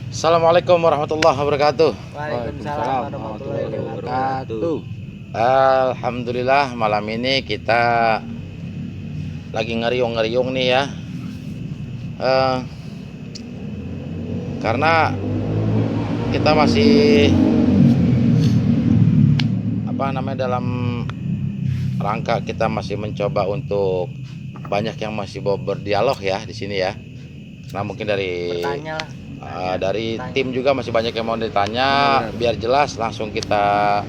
Assalamualaikum warahmatullahi wabarakatuh. Waalaikumsalam warahmatullahi wabarakatuh. Alhamdulillah malam ini kita lagi ngeriung-ngeriung nih ya. Eh, karena kita masih dalam rangka kita masih mencoba untuk banyak yang masih mau berdialog ya di sini ya. Nah mungkin dari Bertanya lah. dari tim juga masih banyak yang mau ditanya, biar jelas langsung kita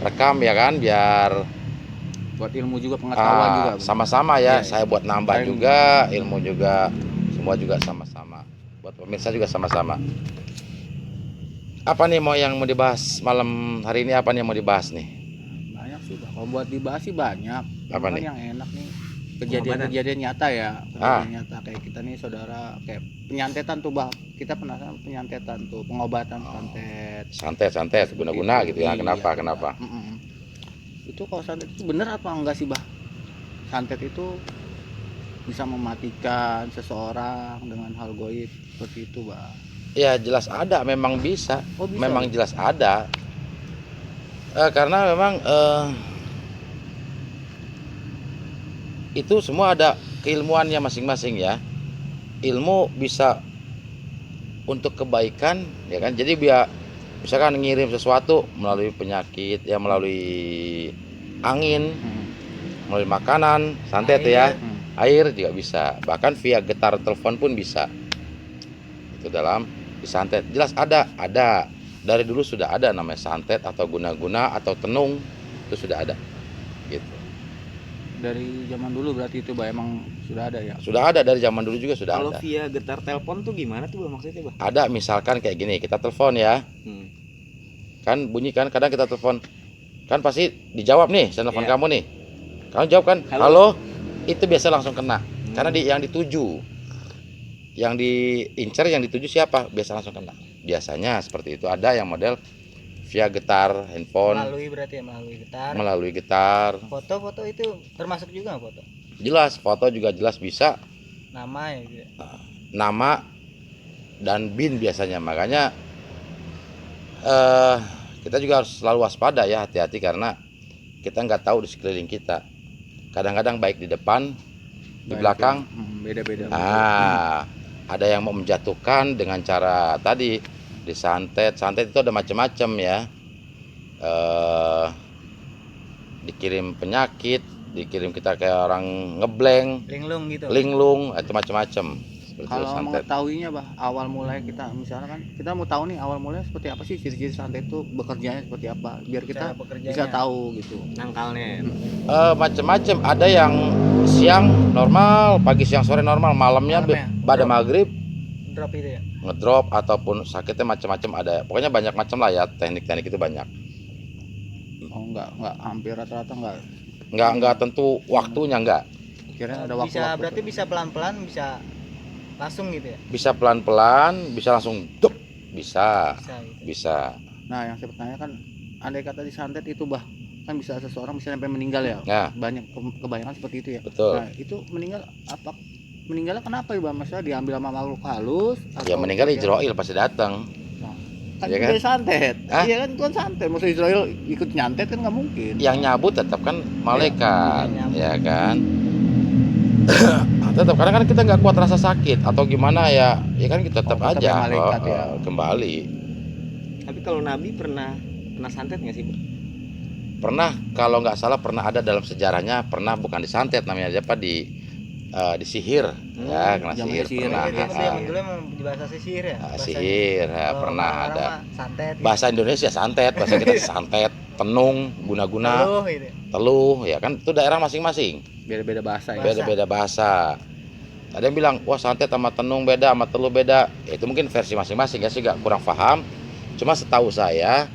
rekam ya kan, biar Buat ilmu juga, pengetahuan juga. sama-sama ya. Iya, Saya buat nambah Saling- juga ilmu juga, semua juga sama-sama, buat pemirsa juga sama-sama. Apa nih yang mau dibahas malam hari ini? Apa nih yang mau dibahas nih? Banyak sih, Bang. Kalau buat dibahas sih banyak. Apa Cuman nih? yang enak nih kejadian-kejadian nyata ya. Kejadian nyata kayak kita nih saudara, kayak penyantetan tuh, Bang. Kita penasaran penyantetan tuh, pengobatan Santet guna-guna gitu ya. Iya, Kenapa? Itu kalau santet itu bener apa enggak sih, Bah? Santet itu bisa mematikan seseorang dengan hal goib seperti itu, Bah. Ya jelas ada, memang bisa. Oh, bisa, Memang ya? jelas ada. Karena memang itu semua ada keilmuannya masing-masing ya. Ilmu bisa untuk kebaikan ya kan. Jadi biar misalkan ngirim sesuatu melalui penyakit ya, melalui angin, melalui makanan, santet ya, air juga bisa, bahkan via getar telepon pun bisa. Itu dalam disantet jelas ada dari dulu sudah ada namanya santet atau guna-guna atau tenung, itu sudah ada gitu. Dari zaman dulu berarti itu, Bah, emang sudah ada ya? Sudah ada dari zaman dulu juga sudah Kalau ada. via getar telepon tuh gimana tuh, Bang, maksudnya, Bang? Ada misalkan kayak gini, kita telepon ya, kan bunyi kan, kadang kita telepon kan pasti dijawab nih, saya telepon kamu nih, kamu jawab kan, halo, itu biasa langsung kena. Karena yang dituju, yang diincar, yang dituju siapa, biasa langsung kena. Biasanya seperti itu. Ada yang model via getar handphone, melalui getar. Foto-foto itu termasuk juga nggak foto? Jelas, foto juga jelas bisa. Nama ya gitu. Nama dan BIN biasanya. Makanya kita juga harus selalu waspada ya, hati-hati, karena kita nggak tahu di sekeliling kita. Kadang-kadang baik di depan, di belakang, beda-beda. Ada yang mau menjatuhkan dengan cara tadi disantet. Santet itu ada macam-macam ya. Dikirim penyakit, dikirim kita kayak orang ngeblank, Linglung gitu. linglung, itu macam-macam. Kalau mengetahuinya, Bah, awal mulai kita misalnya kan kita mau tahu nih awal mulai seperti apa sih, ciri-ciri santet itu bekerjanya seperti apa, biar kita bisa tahu gitu. Nangkalnya. Macam-macam, ada yang siang normal, pagi siang sore normal, malamnya pada maghrib Drop itu ya. ngedrop ataupun sakitnya macam-macam ada. Pokoknya banyak macam lah ya, teknik-teknik itu banyak. Oh, enggak hampir rata-rata enggak tentu waktunya, enggak. Kira ada waktu. Bisa berarti bisa pelan-pelan, bisa langsung gitu ya. Bisa pelan-pelan, bisa langsung duk, bisa. Nah, yang saya bertanya kan, andai kata disantet itu, Bah, kan bisa seseorang bisa sampai meninggal ya. Nah, banyak kebanyakan seperti itu ya. Betul. Nah, itu meninggalnya kenapa ya, Bang? Maksudnya diambil sama makhluk halus ya meninggal Israel pasti datang. Kan Iya itu kan? dia santet. Iya kan, itu kan santet. Maksud Israel ikut nyantet kan nggak mungkin. Yang nyabut tetap kan malaikat, ya kan? Tetap, karena kan kita nggak kuat rasa sakit atau gimana ya kan kita tetap aja malaikat, kembali. Tapi kalau Nabi pernah santet nggak sih, Bang? Pernah, kalau nggak salah pernah ada dalam sejarahnya, pernah bukan disantet, namanya apa, disihir ya, kena sihir pernah. Dulu emang bahasa sihir ya. Sihir ya, pernah ada. Santet. Bahasa Indonesia santet, bahasa kita santet, tenung, guna-guna, teluh, ya kan, itu daerah masing-masing. Beda-beda bahasa ya. Beda-beda bahasa. Ada yang bilang, wah santet sama tenung beda, sama teluh beda. Ya, itu mungkin versi masing-masing ya, sih gak kurang paham. Cuma setahu saya,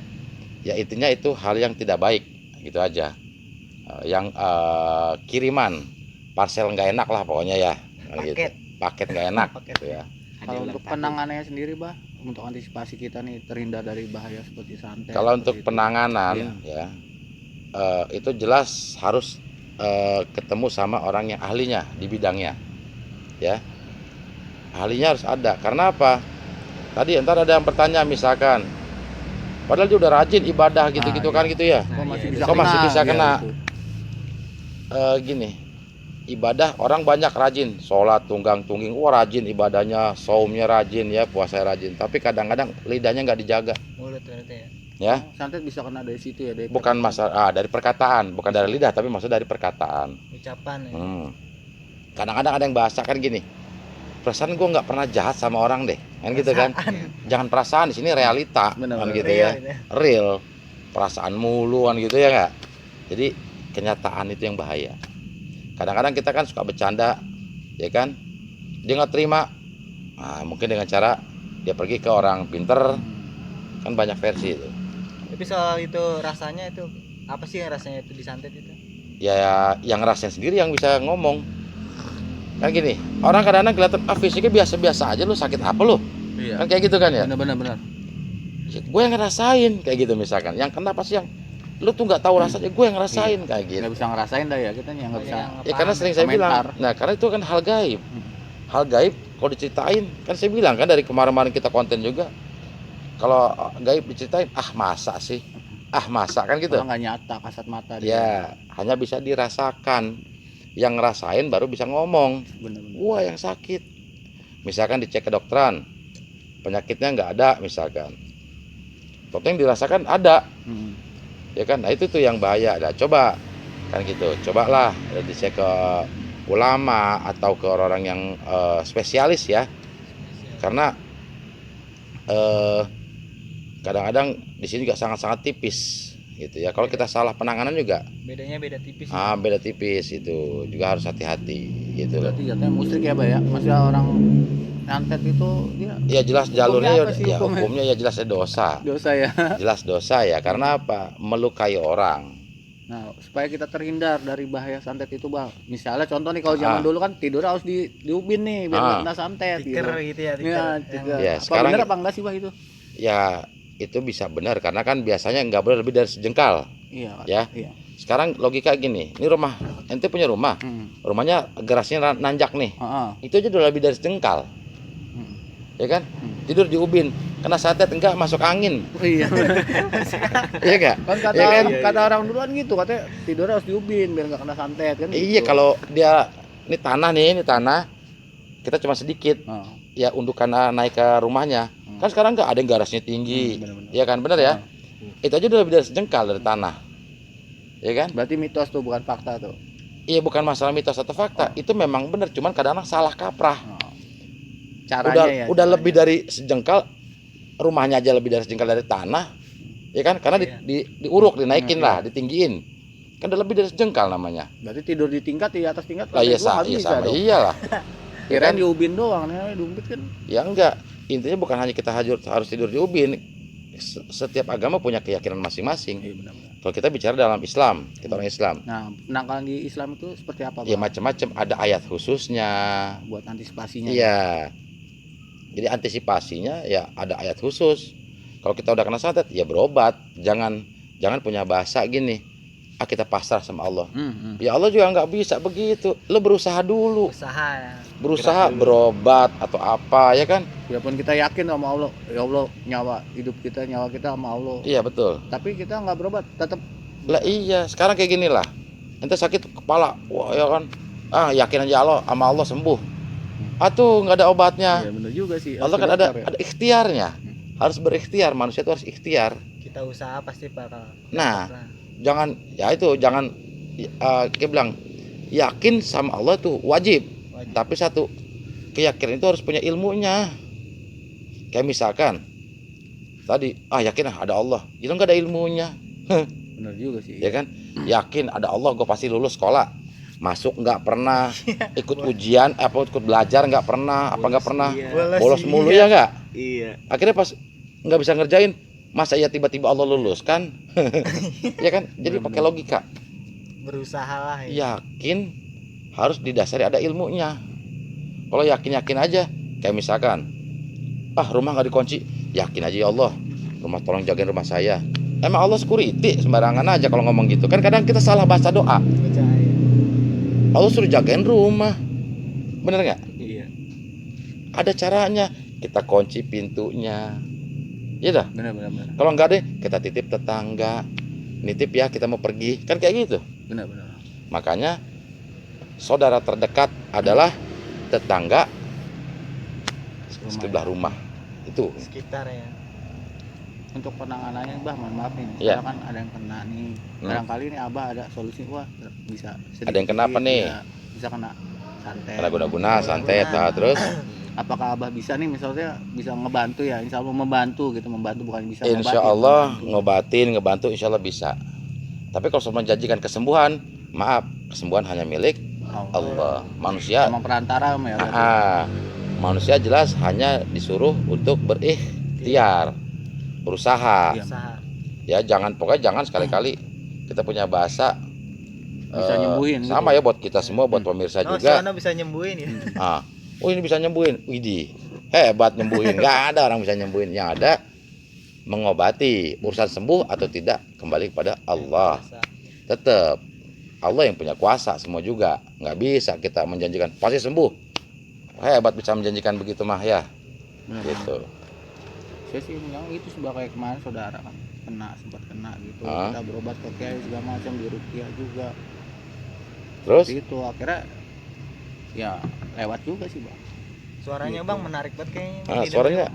ya intinya itu hal yang tidak baik, gitu aja. Yang kiriman, parcel nggak enak lah pokoknya ya. Paket nggak enak. Gitu ya. Kalau untuk penanganannya sendiri, Bah, untuk antisipasi kita nih terhindar dari bahaya seperti santet. Kalau untuk penanganan ya, itu jelas harus ketemu sama orang yang ahlinya di bidangnya, ya. Ahlinya harus ada. Karena apa? Tadi entar ada yang bertanya misalkan, padahal dia udah rajin ibadah gitu-gitu Ah, kan gitu ya. Kok masih iya, bisa Kok masih bisa Iya, kena? gitu. Gini, ibadah orang banyak rajin, sholat tunggang tungging, wah rajin ibadahnya, saumnya rajin ya, puasa rajin. Tapi kadang-kadang lidahnya nggak dijaga, Mulut berarti ya. ya. Santet bisa kena dari situ ya, dari Bukan masalah dari perkataan, bukan dari lidah, tapi maksud dari perkataan. Ucapan ya. Kadang-kadang ada yang bahasa kan gini, perasaan gue nggak pernah jahat sama orang deh, kan gitu kan. Jangan perasaan, di sini realita, Benar, kan benar. gitu Real ya, ini. real. Perasaan mulu kan gitu ya nggak. Jadi kenyataan itu yang bahaya. Kadang-kadang kita kan suka bercanda, ya kan, dia nggak terima. Nah, mungkin dengan cara dia pergi ke orang pinter, kan banyak versi itu. Tapi soal itu rasanya itu apa sih yang rasanya itu disantet itu? Ya yang ngerasain sendiri yang bisa ngomong. Kan gini, orang kadang-kadang kelihatan fisiknya biasa-biasa aja, lu sakit apa lu? Iya. Kan kayak gitu kan ya. Benar. Ya, gue yang ngerasain kayak gitu misalkan. Yang kenapa sih yang lu tuh nggak tahu rasanya, gue yang ngerasain kayak gitu. Nggak bisa ngerasain dah ya, kita yang nggak bisa. Ya karena sering saya bilang, komentar. nah karena itu kan hal gaib. Hal gaib kalau diceritain, kan saya bilang kan dari kemarin-kemarin kita konten juga, kalau gaib diceritain, masa sih, masa kan gitu. Orang nggak nyata, kasat mata. Ya hanya bisa dirasakan, yang ngerasain baru bisa ngomong. Benar-benar. Wah yang sakit, misalkan dicek ke dokteran, penyakitnya nggak ada misalkan, dokter yang dirasakan ada, ya kan. Nah itu tuh yang bahaya. Nah coba kan gitu, cobalah dicek ke ulama atau ke orang yang spesialis ya, karena kadang-kadang di sini juga sangat-sangat tipis gitu ya. Kalau kita salah penanganan juga Bedanya beda tipis. beda tipis, itu juga harus hati-hati gitu loh. Berarti jatuhnya musyrik ya, Pak ya. Maksudnya orang santet itu dia Ya jelas jalurnya Hukumnya apa sih ya hukumnya? hukumnya ya jelas dosa. dosa ya. Jelas dosa ya, karena apa? Melukai orang. Nah, supaya kita terhindar dari bahaya santet itu, Bang. Misalnya contoh nih, kalau zaman Ah. dulu kan tidur harus diubin nih biar nggak Ah. kena santet Tiker gitu ya, tiker. Iya, Yang- tiker. Ya, Apa sekarang- bener apa enggak sih, Bang, itu? Ya itu bisa benar karena kan biasanya nggak boleh lebih dari sejengkal. Iya, Kak. Ya. Iya. Sekarang logika gini, ini rumah, ente punya rumah, rumahnya gerasnya nanjak nih, Heeh. itu aja udah lebih dari sejengkal, ya kan? Tidur di ubin, kena santet enggak, masuk angin, Iya. ya enggak? Kan kata Ya kan? kata orang duluan gitu, katanya tidur harus diubin biar nggak kena santet kan. Iya, gitu. kalau dia ini tanah, kita cuma sedikit, Oh. ya undukan naik ke rumahnya. Kan sekarang enggak ada yang garasnya tinggi, benar-benar. ya kan? Bener ya? Itu aja udah lebih dari sejengkal dari tanah, ya kan? Berarti mitos tuh, bukan fakta tuh. Iya, bukan masalah mitos atau fakta, itu memang benar, cuman kadang-kadang salah kaprah. Oh. Caranya ya. Udah caranya. lebih dari sejengkal, rumahnya aja lebih dari sejengkal dari tanah, ya kan? Karena diuruk, dinaikin Iya. lah, ditinggiin, kan udah lebih dari sejengkal namanya. Berarti tidur di tingkat, di atas tingkat. Lah iya lantai dua nggak iya bisa sama, dong. iyalah. Kirain kan? diubin doang, nih diumpit kan. Ya enggak, intinya bukan hanya kita harus tidur di ubin. Setiap agama punya keyakinan masing-masing. Iya, benar-benar. Kalau kita bicara dalam Islam, kita orang Islam, Nah, penangkalan di Islam itu seperti apa, ya Bang? macam-macam, ada ayat khususnya. Buat antisipasinya. Iya. Jadi antisipasinya ya ada ayat khusus. Kalau kita udah kena santet ya berobat. Jangan punya bahasa gini. Kita pasrah sama Allah. Ya Allah juga nggak bisa begitu. Lo berusaha dulu. Usaha ya. Berusaha berobat atau apa ya kan? Biarpun kita yakin sama Allah, ya Allah, nyawa kita sama Allah. Iya betul. Tapi kita nggak berobat, tetap. Lah iya, sekarang kayak gini lah. Ente sakit kepala, wah ya kan. Yakin aja Allah sama Allah sembuh. Tuh nggak ada obatnya. Ya benar juga sih. Allah kan ada ikhtiarnya. Harus berikhtiar, manusia itu harus ikhtiar. Kita usaha pasti bakal. Nah, jangan kita bilang yakin sama Allah itu wajib. Tapi satu, keyakinan itu harus punya ilmunya. Kayak misalkan tadi yakin ada Allah, itu nggak ada ilmunya. Benar juga sih. Ya kan? Yakin ada Allah, gue pasti lulus sekolah. Masuk nggak pernah, ikut ujian ikut belajar nggak pernah, nggak pernah, bolos mulu ya nggak? Iya. Akhirnya pas nggak bisa ngerjain, masa ya tiba-tiba Allah lulus kan? Ya kan? Jadi pakai logika. Berusaha lah ya. Yakin harus didasari ada ilmunya. Kalau yakin aja, kayak misalkan rumah nggak dikunci, yakin aja ya Allah, rumah tolong jagain rumah saya. Emang Allah security sembarangan aja kalau ngomong gitu kan? Kadang kita salah baca doa. Percaya. Allah suruh jagain rumah, bener nggak? Iya. Ada caranya. kita kunci pintunya. Iya dah. Benar. Kalau enggak deh, kita titip tetangga. Nitip ya, kita mau pergi. Kan kayak gitu. Benar. Makanya saudara terdekat adalah tetangga sebelah rumah. Itu. Sekitar ya. Untuk penanganannya bah, mohon maaf nih, Iya. misalkan ada yang kena nih, barangkali nih abah ada solusi, wah bisa Ada yang kenapa nih? ya, bisa kena santet. Karena guna-guna santet, terus Apakah abah bisa nih misalnya bisa ngebantu ya, insya Allah membantu gitu, membantu bukan bisa insya ngobatin, Allah membantu. ngebantu insya Allah bisa. Tapi kalau sudah menjanjikan kesembuhan, maaf, kesembuhan hanya milik Allah. Manusia, Sama perantara ya berarti. manusia jelas hanya disuruh untuk berikhtiar, berusaha. Iya. Usaha. Ya pokoknya jangan sekali-kali kita punya bahasa Bisa nyembuhin sama gitu. ya buat kita semua, buat pemirsa Oh, juga. Siwana bisa nyembuhin ya. Oh ini bisa nyembuhin, widih, hebat nyembuhin. Nggak ada orang bisa nyembuhin, yang ada mengobati. Urusan sembuh atau tidak kembali kepada Allah. Tetap Allah yang punya kuasa semua juga. Nggak bisa kita menjanjikan pasti sembuh. Hebat bisa menjanjikan begitu mah ya. Benar. Gitu. Saya sih bilang itu sebagai kayak kemarin saudara kan sempat kena gitu, Ah. kita berobat ke kiai segala macam di rupiah juga. Terus Seperti itu akhirnya ya lewat juga sih bang. Suaranya Gitu. Bang menarik banget kayaknya. suaranya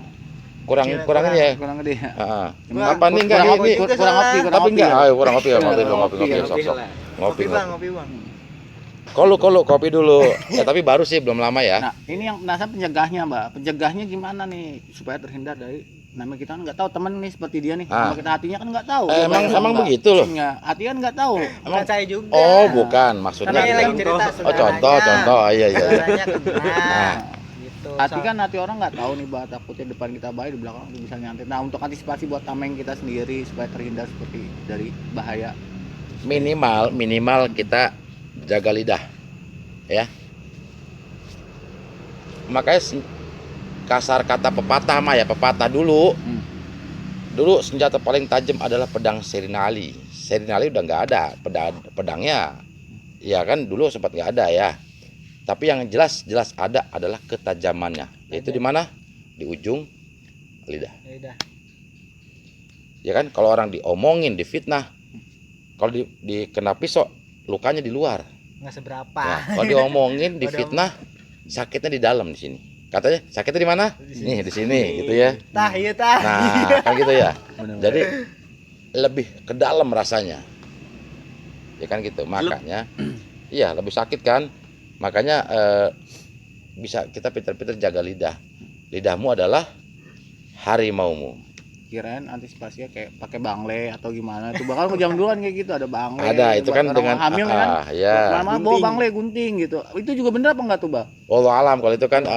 kurang Gila, kurang ini ya. Kurang gede ya. Wah, Apa nih enggak kurang ini? ngopi, kurang ngopi, kurang Tapi ngopi enggak, ya. ayo kurang ngopi ya, ngopi dulu, Ngopi, ngopi ngopi sok-sok. Ngopi Ngopi. Bang, ngopi Bang. Kolu kopi dulu. Ya tapi baru sih, belum lama ya. Nah ini yang penasaran penjagahnya mbak, penjagahnya gimana nih supaya terhindar dari namanya kita kan nggak tahu temen nih seperti dia nih, Ah. sama kita hatinya kan nggak tahu. Emang begitu loh. Hati kan nggak tahu. Bukan saya juga. Oh, bukan maksudnya. Karena lagi gitu. cerita Oh, saudaranya. contoh. Iya. Saudaranya kena. Nah. Gitu. Hati kan hati orang nggak tahu nih mbak, takutnya depan kita baik di belakang bisa nyantet. Nah untuk antisipasi buat tameng kita sendiri supaya terhindar seperti dari bahaya. Minimal kita jaga lidah. Ya. Makanya kasar kata pepatah mah ya, pepatah dulu. Dulu senjata paling tajam adalah pedang Serinali. Serinali udah nggak ada, pedangnya. Ya kan dulu sempat nggak ada ya. Tapi yang jelas ada adalah ketajamannya. Yaitu di mana? Di ujung lidah. Ya udah. Ya kan kalau orang diomongin, difitnah, kalau dikena pisau lukanya di luar. Nggak seberapa. Ya, kalau diomongin, difitnah, sakitnya di dalam di sini. Katanya sakitnya di mana? Nih di sini gitu ya. Tah, iya tah. Nah, kan gitu ya. Benar-benar. Jadi lebih ke dalam rasanya. Ya kan gitu. Makanya iya, lebih sakit kan? Makanya bisa kita pintar-pintar jaga lidah. Lidahmu adalah harimaumu. Kirain antisipasinya kayak pakai bangle atau gimana tuh bakal jam duluan kayak gitu ada bangle. Ada itu buat kan orang dengan hamil kan. ya. Lama-lama bawa bangle gunting gitu. Itu juga bener apa enggak tuh, Bang? Wallahu alam kalau itu kan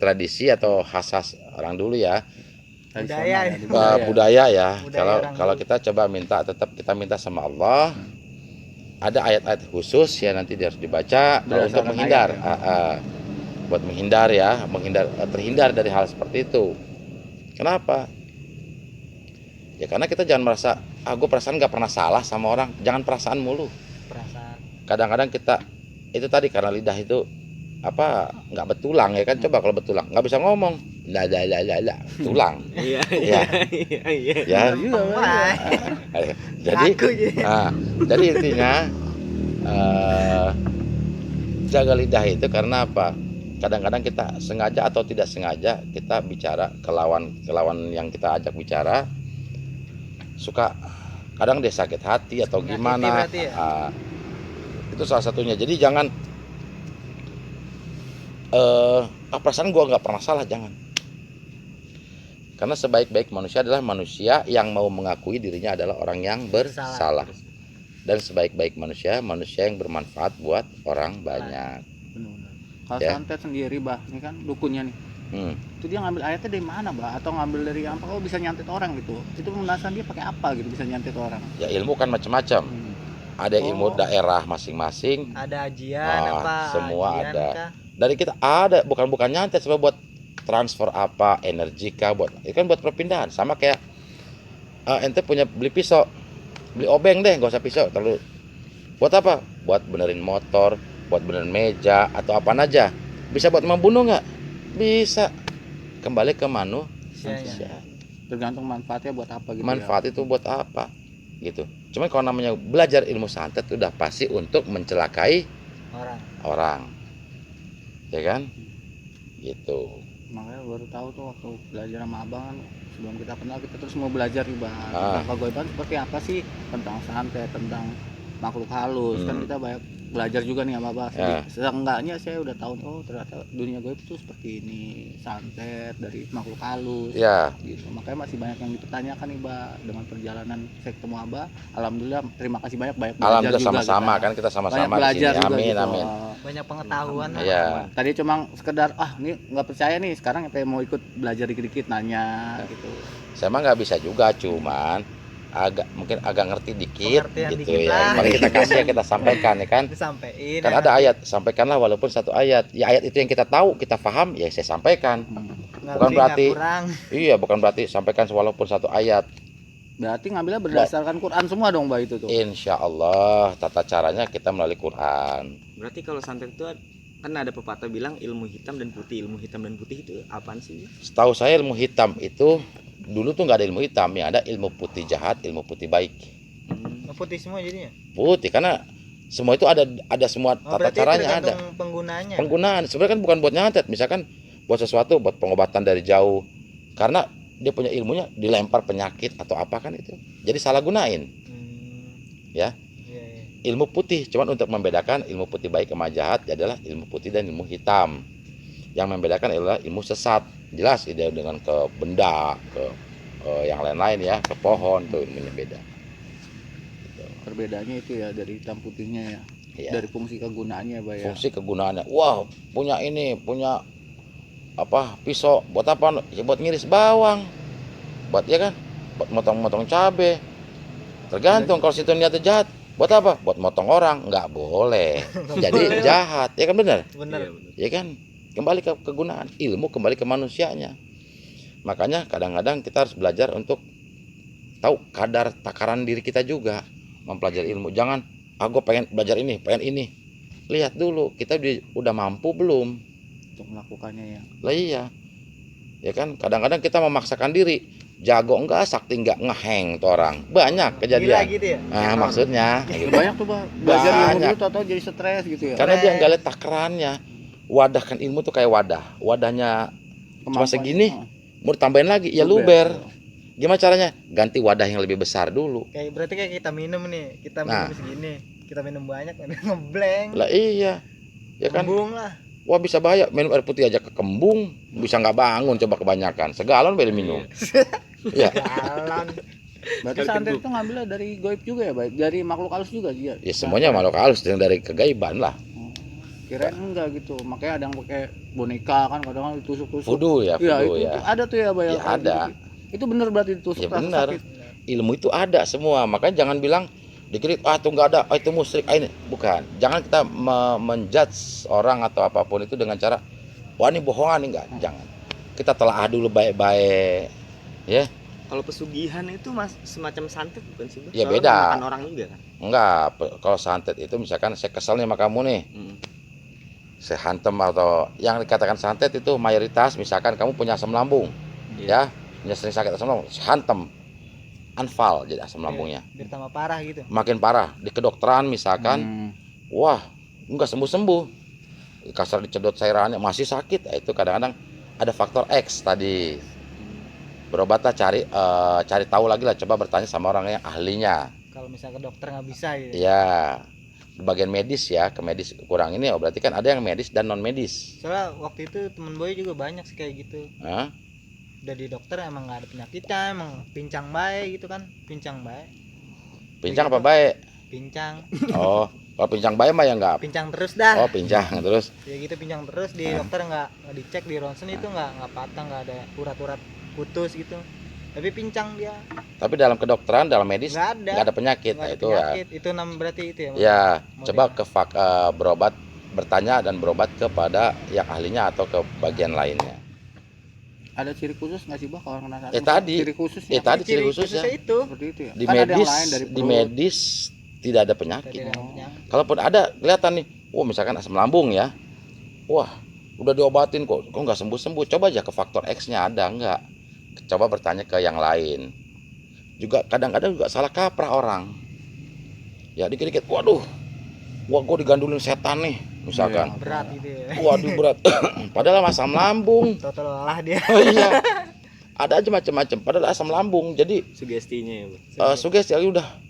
tradisi atau khas orang dulu ya. Budaya. Budaya ya. Budaya orang Kalau dulu. kita coba tetap kita minta sama Allah. Ada ayat-ayat khusus ya nanti dia harus dibaca kalau untuk Berdasarkan menghindar. ayat, Buat menghindar ya, terhindar dari hal seperti itu. Kenapa? Ya karena kita jangan merasa gue perasaan nggak pernah salah sama orang. Jangan perasaan mulu. Perasaan. Kadang-kadang kita itu tadi karena lidah itu nggak betulang ya kan. Coba kalau betulang nggak bisa ngomong. La tulang. Iya. Ya. Iya. Ya. Wah. Jadi Aku jadi. jadi intinya jaga lidah itu karena apa? Kadang-kadang kita sengaja atau tidak sengaja kita bicara ke lawan yang kita ajak bicara suka kadang dia sakit hati atau Menyakiti gimana. berarti ya? Itu salah satunya. Jadi jangan perasaan gua nggak pernah salah, jangan. Karena sebaik-baik manusia adalah manusia yang mau mengakui dirinya adalah orang yang bersalah. Dan sebaik-baik manusia yang bermanfaat buat orang banyak. Benar-benar. Kalau Ya. santet sendiri, Bah, ini kan dukunnya nih. Itu dia ngambil ayatnya dari mana, Bah? Atau ngambil dari apa? Oh, bisa nyantet orang gitu. Itu penasaran dia pakai apa gitu bisa nyantet orang. Ya ilmu kan macam-macam. Ada ilmu daerah masing-masing. Ada ajian apa? Semua ajian ada. kah? Dari kita ada, bukan nyantet, coba buat transfer apa, energi kah, buat itu kan buat perpindahan. Sama kayak ente punya beli pisau, beli obeng deh, gak usah pisau terlalu. Buat apa? Buat benerin motor, buat benerin meja atau apa aja. Bisa buat membunuh nggak? Bisa. kembali ke Sianya. manusia. Tergantung manfaatnya buat apa gitu. Manfaat itu buat apa gitu. Cuman kalau namanya belajar ilmu santet udah pasti untuk mencelakai Orang. orang, ya kan? Gitu. Makanya baru tahu tuh waktu belajar sama abang kan, sebelum kita kenal kita terus mau belajar nih bang, Ah. tentang kegaiban seperti apa sih, tentang santet, tentang makhluk halus. Kan kita banyak belajar juga nih sama abang. Ya. Seenggaknya saya udah tahu, oh ternyata dunia gaib itu seperti ini, santet dari makhluk halus. Ya, Gitu. Makanya masih banyak yang dipertanyakan nih Mbak. Dengan perjalanan saya ketemu Abah, alhamdulillah terima kasih banyak belajar alhamdulillah juga sama-sama kita. kan kita Banyak sama-sama di belajar sini. juga Amin, gitu. amin. Banyak pengetahuan lah. Iya. Tadi cuma sekedar ini nggak percaya nih, sekarang sampai mau ikut belajar dikit-dikit nanya gitu. Saya mah nggak bisa juga, cuman mungkin agak ngerti dikit Pengertian gitu dikit ya. lah. Mari kita kasih ya, kita sampaikan ya kan. Disampein. Kan ada ayat, sampaikanlah walaupun satu ayat. Ya ayat itu yang kita tahu, kita paham, ya saya sampaikan. Nggak bukan lebih, berarti- nggak kurang. Iya, bukan berarti sampaikan walaupun satu ayat. Berarti ngambilnya berdasarkan Quran semua dong Mbak itu tuh. Insya Allah tata caranya kita melalui Quran. Berarti kalau santet itu kan ada pepatah bilang ilmu hitam dan putih. Ilmu hitam dan putih itu apaan sih? Setahu saya ilmu hitam itu dulu tuh nggak ada ilmu hitam, yang ada ilmu putih jahat, ilmu putih baik. Putih semua jadinya. Putih karena semua itu ada semua Oh, tata berarti caranya ada. tergantung penggunanya. Penggunaan sebenarnya kan bukan buat nyantet, misalkan buat sesuatu, buat pengobatan dari jauh, karena dia punya ilmunya dilempar penyakit atau apa kan itu, jadi salah gunain. Ya. Iya, iya. Ilmu putih cuman untuk membedakan ilmu putih baik sama jahat adalah ilmu putih dan ilmu hitam. Yang membedakan adalah ilmu sesat, jelas ide dengan ke benda, ke yang lain-lain ya, ke pohon tuh ilmunya beda. Perbedaannya itu ya dari hitam putihnya ya. Iya. Dari fungsi kegunaannya Mbak ya. Fungsi kegunaannya, wah punya ini, punya apa, pisau buat apa? Ya, buat ngiris bawang, buat ya kan, buat motong-motong cabe. Tergantung kalau situ niatnya jahat, buat apa? Buat motong orang, nggak boleh. Jadi jahat, ya kan benar? Bener. Ya kan, kembali ke kegunaan ilmu, kembali ke manusianya. Makanya kadang-kadang kita harus belajar untuk tahu kadar takaran diri kita juga, mempelajari ilmu. Jangan gue pengen belajar ini, pengen ini. Lihat dulu kita udah mampu belum. Untuk melakukannya ya. Lah iya, ya kan kadang-kadang kita memaksakan diri, jago enggak, sakti enggak, ngeheng tuh orang, banyak Gila kejadian. gitu ya. Nah maksudnya gitu. Banyak tuh Mbak. Belajar ilmu Banyak. dulu tau-tau jadi stres gitu ya. Karena dia nggak lihat takarannya. Wadahkan ilmu tuh kayak wadahnya cuma Kemampuan- segini, Oh, mau tambahin lagi ya luber. Gimana caranya? Ganti wadah yang lebih besar dulu. Kayak berarti kayak kita minum nih, kita Nah. minum segini, kita minum banyak, ngebleng, Lah iya, ya kan. kembung lah. Wah bisa bahaya, minum air putih aja kekembung, bisa nggak bangun coba kebanyakan, segalon boleh minum. Ya, Jalan. Berarti santet itu ngambilnya dari goib juga ya, Mbak? Dari makhluk halus juga dia. ya semuanya makhluk halus yang dari kegaiban lah. Kirain enggak gitu. Makanya ada yang pakai boneka kan kadang ditusuk-tusuk. Fudu ya, Iya, fudu itu ya. ada tuh ya, Mbak. Ya, ada. Itu bener berarti ditusuk Ya rasa benar. sakit. Ilmu itu ada semua, makanya jangan bilang dikit itu nggak ada, itu musyrik, ini bukan. Jangan kita menjudge orang atau apapun itu dengan cara wah ini bohongan, enggak, jangan. Kita telah dulu baik-baik, ya. Kalau pesugihan itu semacam santet bukan sih? Bang? Ya, Soalnya beda. makan orang juga kan. Enggak, kalau santet itu misalkan saya kesel nih sama kamu nih, saya hantem, atau yang dikatakan santet itu mayoritas misalkan kamu punya asam lambung, ya, punya sering sakit asam lambung, hantem, anfal jadi asam lambungnya, Biar tambah parah gitu. makin parah. Di kedokteran misalkan, wah nggak sembuh-sembuh, kasar dicedot cairannya masih sakit. Nah, itu kadang-kadang ada faktor X tadi. Berobatlah, cari tahu lagi lah, coba bertanya sama orang yang ahlinya. Kalau misalnya ke dokter nggak bisa gitu. Ya, di bagian medis ya, ke medis kurang ini, oh berarti kan ada yang medis dan non medis. Soalnya waktu itu temen boy juga banyak sih kayak gitu. Hah? Udah di dokter emang nggak ada penyakitnya, emang pincang baik gitu kan, pincang baik, Pincang apa baik? pincang, Oh, kalau pincang baik mah ya enggak. pincang terus dah. Oh, pincang terus. Ya gitu pincang terus di dokter nggak dicek di ronsen itu nggak patah, nggak ada urat-urat putus gitu. Tapi pincang dia, Tapi dalam kedokteran, dalam medis nggak ada. nggak ada penyakit. Nggak Nah, ada itu ya. penyakit. Itu berarti itu ya. Ya, Mau coba ke berobat, bertanya dan berobat kepada yang ahlinya atau ke bagian lainnya. Ada ciri khusus nggak sih Bah kalau kena santet? Tadi. Ciri khususnya. Tadi Tapi ciri khususnya. itu. Seperti itu ya. Di Kan ada yang medis, lain dari di perut. medis tidak ada Tadi penyakit. ada penyakit. Kalaupun ada, kelihatan nih, misalkan asam lambung ya, wah udah diobatin kok nggak sembuh-sembuh. Coba aja ke faktor X-nya ada nggak. Coba bertanya ke yang lain. Juga kadang-kadang juga salah kaprah orang. Ya dikit-dikit, waduh, gue digandulin setan nih, misalkan. Berat gitu ya. Waduh berat. Padahal asam lambung. Total lelah dia. Oh iya. Ada aja macam-macam. Padahal asam lambung. Jadi Sugestinya ya, Bang. sugesti udah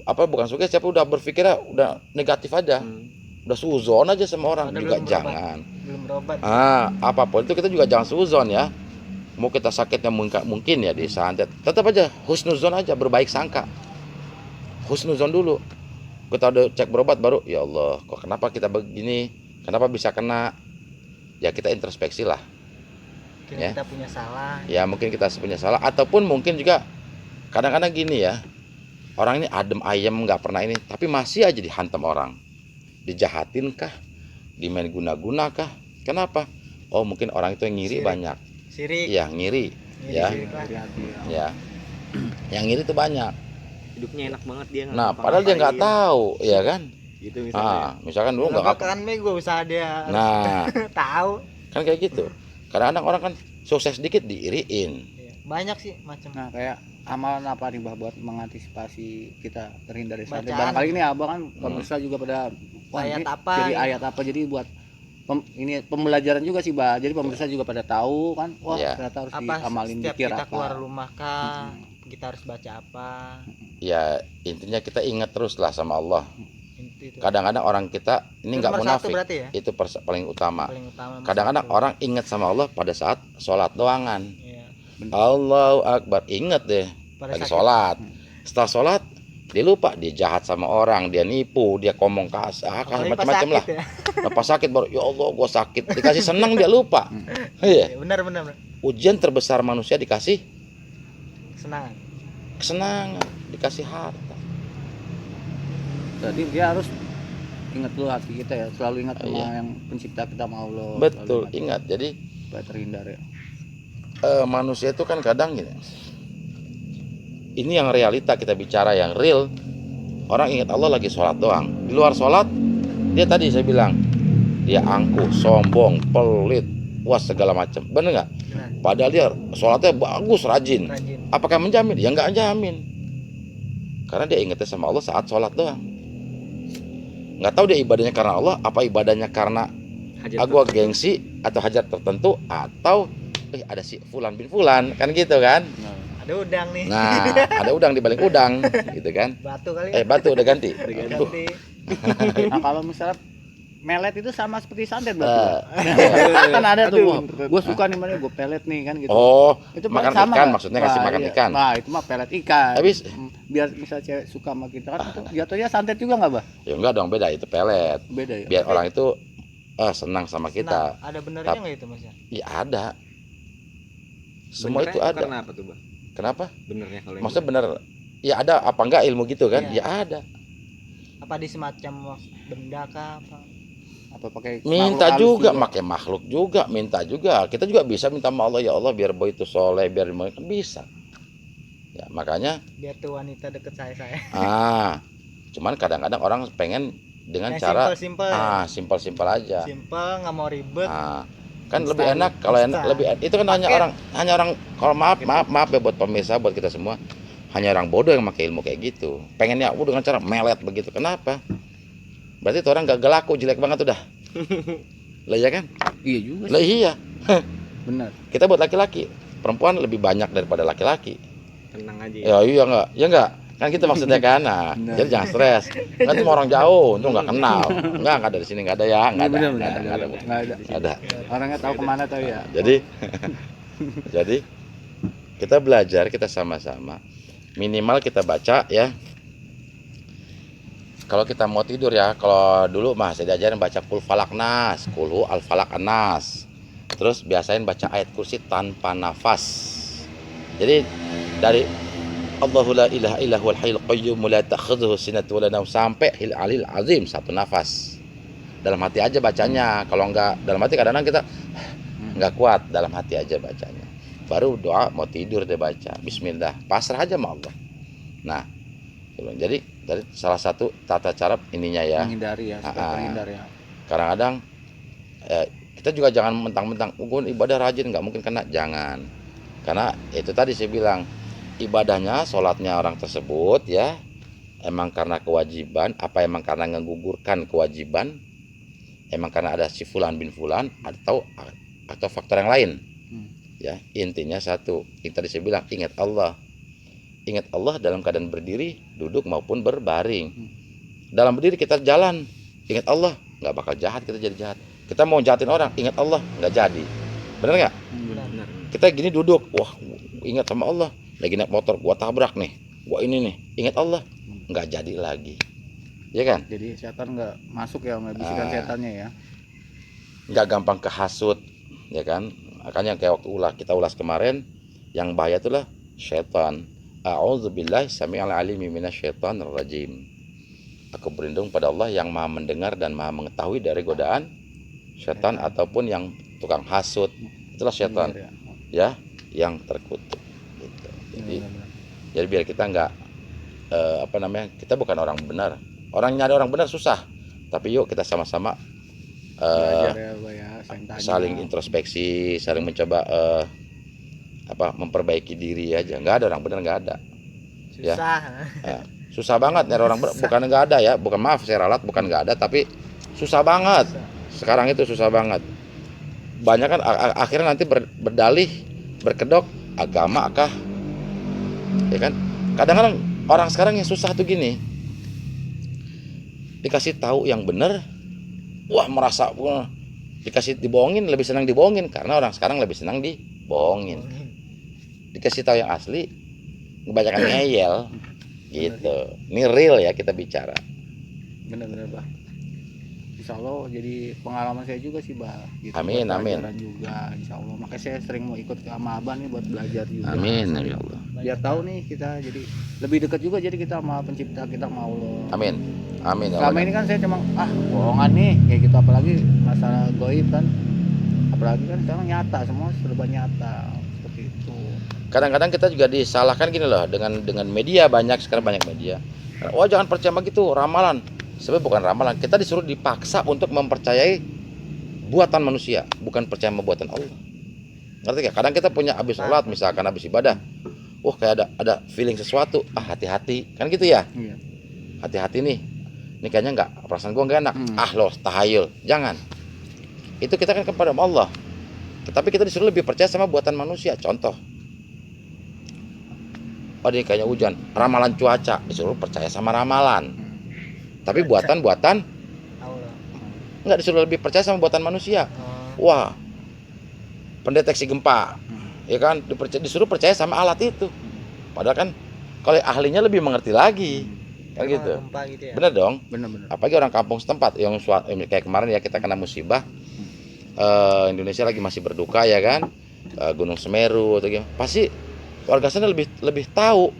apa bukan sugesti tapi udah berpikirnya udah negatif aja. Udah suzon aja sama orang. Padahal Juga belum jangan. Belum berobat. Apapun itu kita juga jangan suzon ya. Mau kita sakitnya mungkin ya disantet, tetap aja husnuzon aja, berbaik sangka. Husnuzon dulu. Kita udah cek berobat baru, ya Allah, kok kenapa kita begini? Kenapa bisa kena? Ya kita introspeksi lah. Mungkin Ya. kita punya salah. Ya mungkin kita punya salah, ataupun mungkin juga kadang-kadang gini ya. Orang ini adem ayem nggak pernah ini, tapi masih aja dihantam orang. Dijahatin kah? Dimain guna-guna kah? Kenapa? Oh mungkin orang itu yang ngiri Sirik. banyak. Sirik. Iya ngiri. Ya. Sirik lah. Hati-hati ya. Ya. Yang ngiri itu banyak. Hidupnya enak banget dia. Nah, padahal dia nggak tahu, ya kan? Gitu misalnya. Misalkan dulu nggak Kenapa kan gue usaha dia Nah, tahu. kan kayak gitu. Kadang-kadang orang kan sukses dikit diiriin. Iya. Banyak sih macam. Nah, kayak amalan apa nih Bah buat mengantisipasi kita terhindar dari santet? Bacaan. Barangkali ini Abang kan pemirsa juga pada wah, Ayat ini apa jadi gitu. ayat apa, jadi buat ini pembelajaran juga sih Bah. Jadi pemirsa juga pada tahu kan, wah Iya. ternyata harus Apa diamalin setiap dikir kita apa. keluar rumah kah? Kita harus baca apa? Ya, intinya kita ingat terus lah sama Allah. Itu. Kadang-kadang orang kita ini nggak Nomor satu munafik. berarti ya? Itu paling utama. Paling utama. nomor Kadang-kadang satu. orang ingat sama Allah pada saat sholat doangan. Iya. Allahu Akbar, ingat deh Pada lagi sakit. sholat. Setelah sholat dia lupa, dia jahat sama orang, dia nipu, dia ngomong kasar, Apalagi pas macam-macam lah. sakit ya. Lepas sakit baru, ya Allah gua sakit. Dikasih senang dia lupa. Iya. Iya, benar. Ujian terbesar manusia dikasih Senang. kesenangan, dikasih harta. Jadi dia harus ingat dulu hati kita ya, selalu ingat sama Iya. yang pencipta kita sama Allah. Betul, Selalu ingat. Jadi supaya terhindar ya. manusia itu kan kadang gini. Ini yang realita kita bicara yang real. Orang ingat Allah lagi sholat doang. Di luar sholat, dia tadi saya bilang dia angkuh, sombong, pelit, wah segala macam. Bener nggak? Benar. Padahal dia sholatnya bagus, rajin. Rajin. Apakah menjamin? Ya nggak jamin. Karena dia ingatnya sama Allah saat sholat doang. Nggak tahu dia ibadahnya karena Allah, apa ibadahnya karena Hajat gua gengsi atau hajat tertentu, atau ada si Fulan bin Fulan, kan gitu kan? Ada udang nih. Nah, ada udang di balik udang, gitu kan? Batu kali. ya? Batu udah ganti. Ganti. Nah, kalau misalnya melet itu sama seperti santet Eh, berarti. Kan ada tuh, gue suka nih mana gue pelet nih kan gitu. Oh, itu makan sama ikan nggak? maksudnya kasih Nah, makan iya. ikan. Nah, itu mah pelet ikan. Habis Biar misal cewek suka sama kita kan itu jatuhnya santet juga nggak Bah? ya enggak dong, beda itu pelet. Beda ya. Biar orang itu senang sama kita. Nah, ada benernya Tap- nggak itu Mas ya? Ya ada. Semua Benernya itu ada. Karena apa tuh, Bang? Kenapa? Benernya kalau yang Maksudnya bener. Ya ada apa enggak ilmu gitu kan? Iya. Ya ada. Apa di semacam benda kah apa? Apa pakai Minta makhluk juga, halus pakai makhluk juga, minta juga. Kita juga bisa minta sama Allah, ya Allah biar boy itu soleh, biar kan bisa. Ya makanya, Biar tuh wanita deket saya. cuman kadang-kadang orang pengen dengan Yang cara simpel-simpel. simpel-simpel aja. Simpel, nggak mau ribet. Kan Instan, lebih enak kalau enak instan. lebih itu kan hanya orang kalau maaf ya buat pemirsa, buat kita semua, hanya orang bodoh yang pakai ilmu kayak gitu. Pengennya dengan cara melet begitu. Kenapa? Berarti itu orang gak laku, jelek banget udah. Lah ya kan? Iya juga Lah sih. iya. Benar. Kita buat laki-laki, perempuan lebih banyak daripada laki-laki. tenang aja Ya ya. iya enggak? Ya enggak? Kan kita maksudnya kan. Nah, Benar. jadi jangan stres. Kan cuma orang jauh, itu enggak kenal. Enggak ada di sini, enggak ada ya, enggak ada. Benar, Enggak ada. nggak ada. Nggak ada. Orangnya tahu kemana tahu ya. Jadi jadi kita belajar, kita sama-sama. Minimal kita baca ya. Kalau kita mau tidur ya, kalau dulu mah saya diajarin baca Qul Falak Nas, Qul Al Falak Nas. Terus biasain baca ayat kursi tanpa nafas. Jadi dari Allahu la ilaha illa huwal hayyul qayyum la ta'khudhuhu sinatun wa la nawm sampai Hil Alil Azim satu nafas. Dalam hati aja bacanya. Kalau enggak dalam hati kadang-kadang kita enggak kuat, dalam hati aja bacanya. Baru doa mau tidur dia baca bismillah, pasrah aja sama Allah. Nah, jadi dari salah satu tata cara ininya ya. Menghindari ya, supaya terhindar ya. Kadang-kadang Kita juga jangan mentang-mentang gue ibadah rajin nggak mungkin kena, jangan. Karena itu tadi saya bilang, ibadahnya, sholatnya orang tersebut ya emang karena kewajiban, apa emang karena ngegugurkan kewajiban, emang karena ada si fulan bin fulan, atau faktor yang lain. Ya, intinya satu, yang tadi saya bilang, ingat Allah dalam keadaan berdiri, duduk maupun berbaring. Dalam berdiri kita jalan, ingat Allah, nggak bakal jahat, kita jadi jahat. Kita mau jahatin orang, ingat Allah, nggak jadi. Bener nggak? Benar. Kita gini duduk, wah ingat sama Allah, lagi naik motor, gua tabrak nih, gua ini nih, ingat Allah, nggak jadi lagi, ya kan? Jadi setan nggak masuk ya, nggak bisikan setannya ya. Nggak gampang kehasut, ya kan? Makanya kayak waktu kita ulas kemarin, yang bahaya itulah setan. A'udzubillahi sami'al alimi minasyaitonir rajim. Aku berlindung pada Allah yang Maha mendengar dan Maha mengetahui dari godaan setan ataupun yang tukang hasut. Itulah setan, ya, yang terkutuk. Gitu. Jadi biar kita nggak kita bukan orang benar. Orang nyari orang benar susah. Tapi yuk kita sama-sama saling introspeksi, saling mencoba memperbaiki diri aja. Nggak ada orang benar, nggak ada. Susah. Ya. Susah banget nyari orang benar. Bukan nggak ada ya, bukan, maaf saya ralat, bukan nggak ada, tapi susah banget. Sekarang itu susah banget. Banyak kan akhirnya nanti berdalih, berkedok agama kah, ya kan? Kadang-kadang orang sekarang yang susah tuh gini, dikasih tahu yang benar, wah merasa dikasih dibohongin, lebih senang dibohongin, karena orang sekarang lebih senang dibohongin. Dikasih tahu yang asli, kebanyakan ngeyel, gitu. Ini real ya kita bicara. Bener-bener bah. Insya Allah jadi pengalaman saya juga sih bah. Gitu, Amin, amin. Juga, Insya Allah. Makanya saya sering mau ikut ke sama Abah nih buat belajar juga. Amin, ya Allah. Biar tahu nih kita jadi lebih dekat juga jadi kita sama pencipta kita, sama Allah. Amin, amin. Ya Selama Allah. ini kan saya cuma bohongan nih kayak gitu, apalagi masalah goib kan, apalagi kan sekarang nyata, semua serba nyata seperti itu. Kadang-kadang kita juga disalahkan gini loh, dengan media, banyak sekarang banyak media. Oh jangan percaya begitu, ramalan. Sebenarnya bukan ramalan, kita disuruh dipaksa untuk mempercayai buatan manusia, bukan percaya sama buatan Allah. Ngerti gak? Kadang kita punya habis sholat, misalkan habis ibadah, kayak ada feeling sesuatu, hati-hati, kan gitu ya. Iya. Hati-hati nih, ini kayaknya nggak, perasaan gua nggak enak. Loh, tahayul, jangan. Itu kita kan kepada Allah. Tetapi kita disuruh lebih percaya sama buatan manusia. Contoh, ini kayaknya hujan, ramalan cuaca, disuruh percaya sama ramalan. Tapi buatan Allah. nggak disuruh lebih percaya sama buatan manusia. Wah, pendeteksi gempa, ya kan, disuruh percaya sama alat itu. Padahal kan kalau ahlinya lebih mengerti lagi, kan gitu. Gitu ya? Bener dong. Bener-bener. Apalagi orang kampung setempat yang kayak kemarin ya, kita kena musibah, Indonesia lagi masih berduka ya kan, Gunung Semeru atau gimana, pasti warga sana lebih tahu.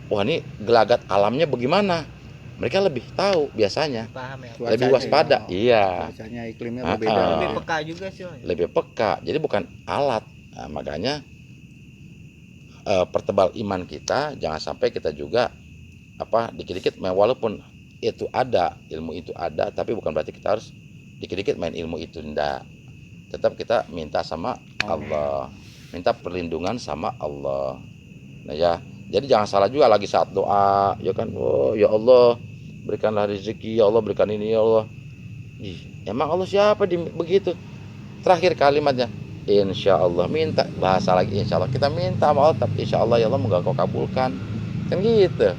Wah, ini gelagat alamnya bagaimana, mereka lebih tahu biasanya. Paham ya? Cuacanya, Lebih waspada. Iya. Cuacanya, iklimnya berbeda. Lebih peka juga sih. Lebih peka. Jadi bukan alat. Nah, makanya pertebal iman kita, jangan sampai kita juga dikit-dikit, walaupun itu ada, ilmu itu ada, tapi bukan berarti kita harus dikit-dikit main ilmu itu, enggak. Tetap kita minta sama Allah, minta perlindungan sama Allah. Nah ya, jadi jangan salah juga lagi saat doa, ya kan, ya Allah berikanlah rezeki, ya Allah berikan ini, ya Allah. Emang Allah siapa begitu? Terakhir kalimatnya, insya Allah, minta, bahasa lagi insya Allah, kita minta sama Allah, tapi insya Allah ya Allah moga kau kabulkan, kan gitu.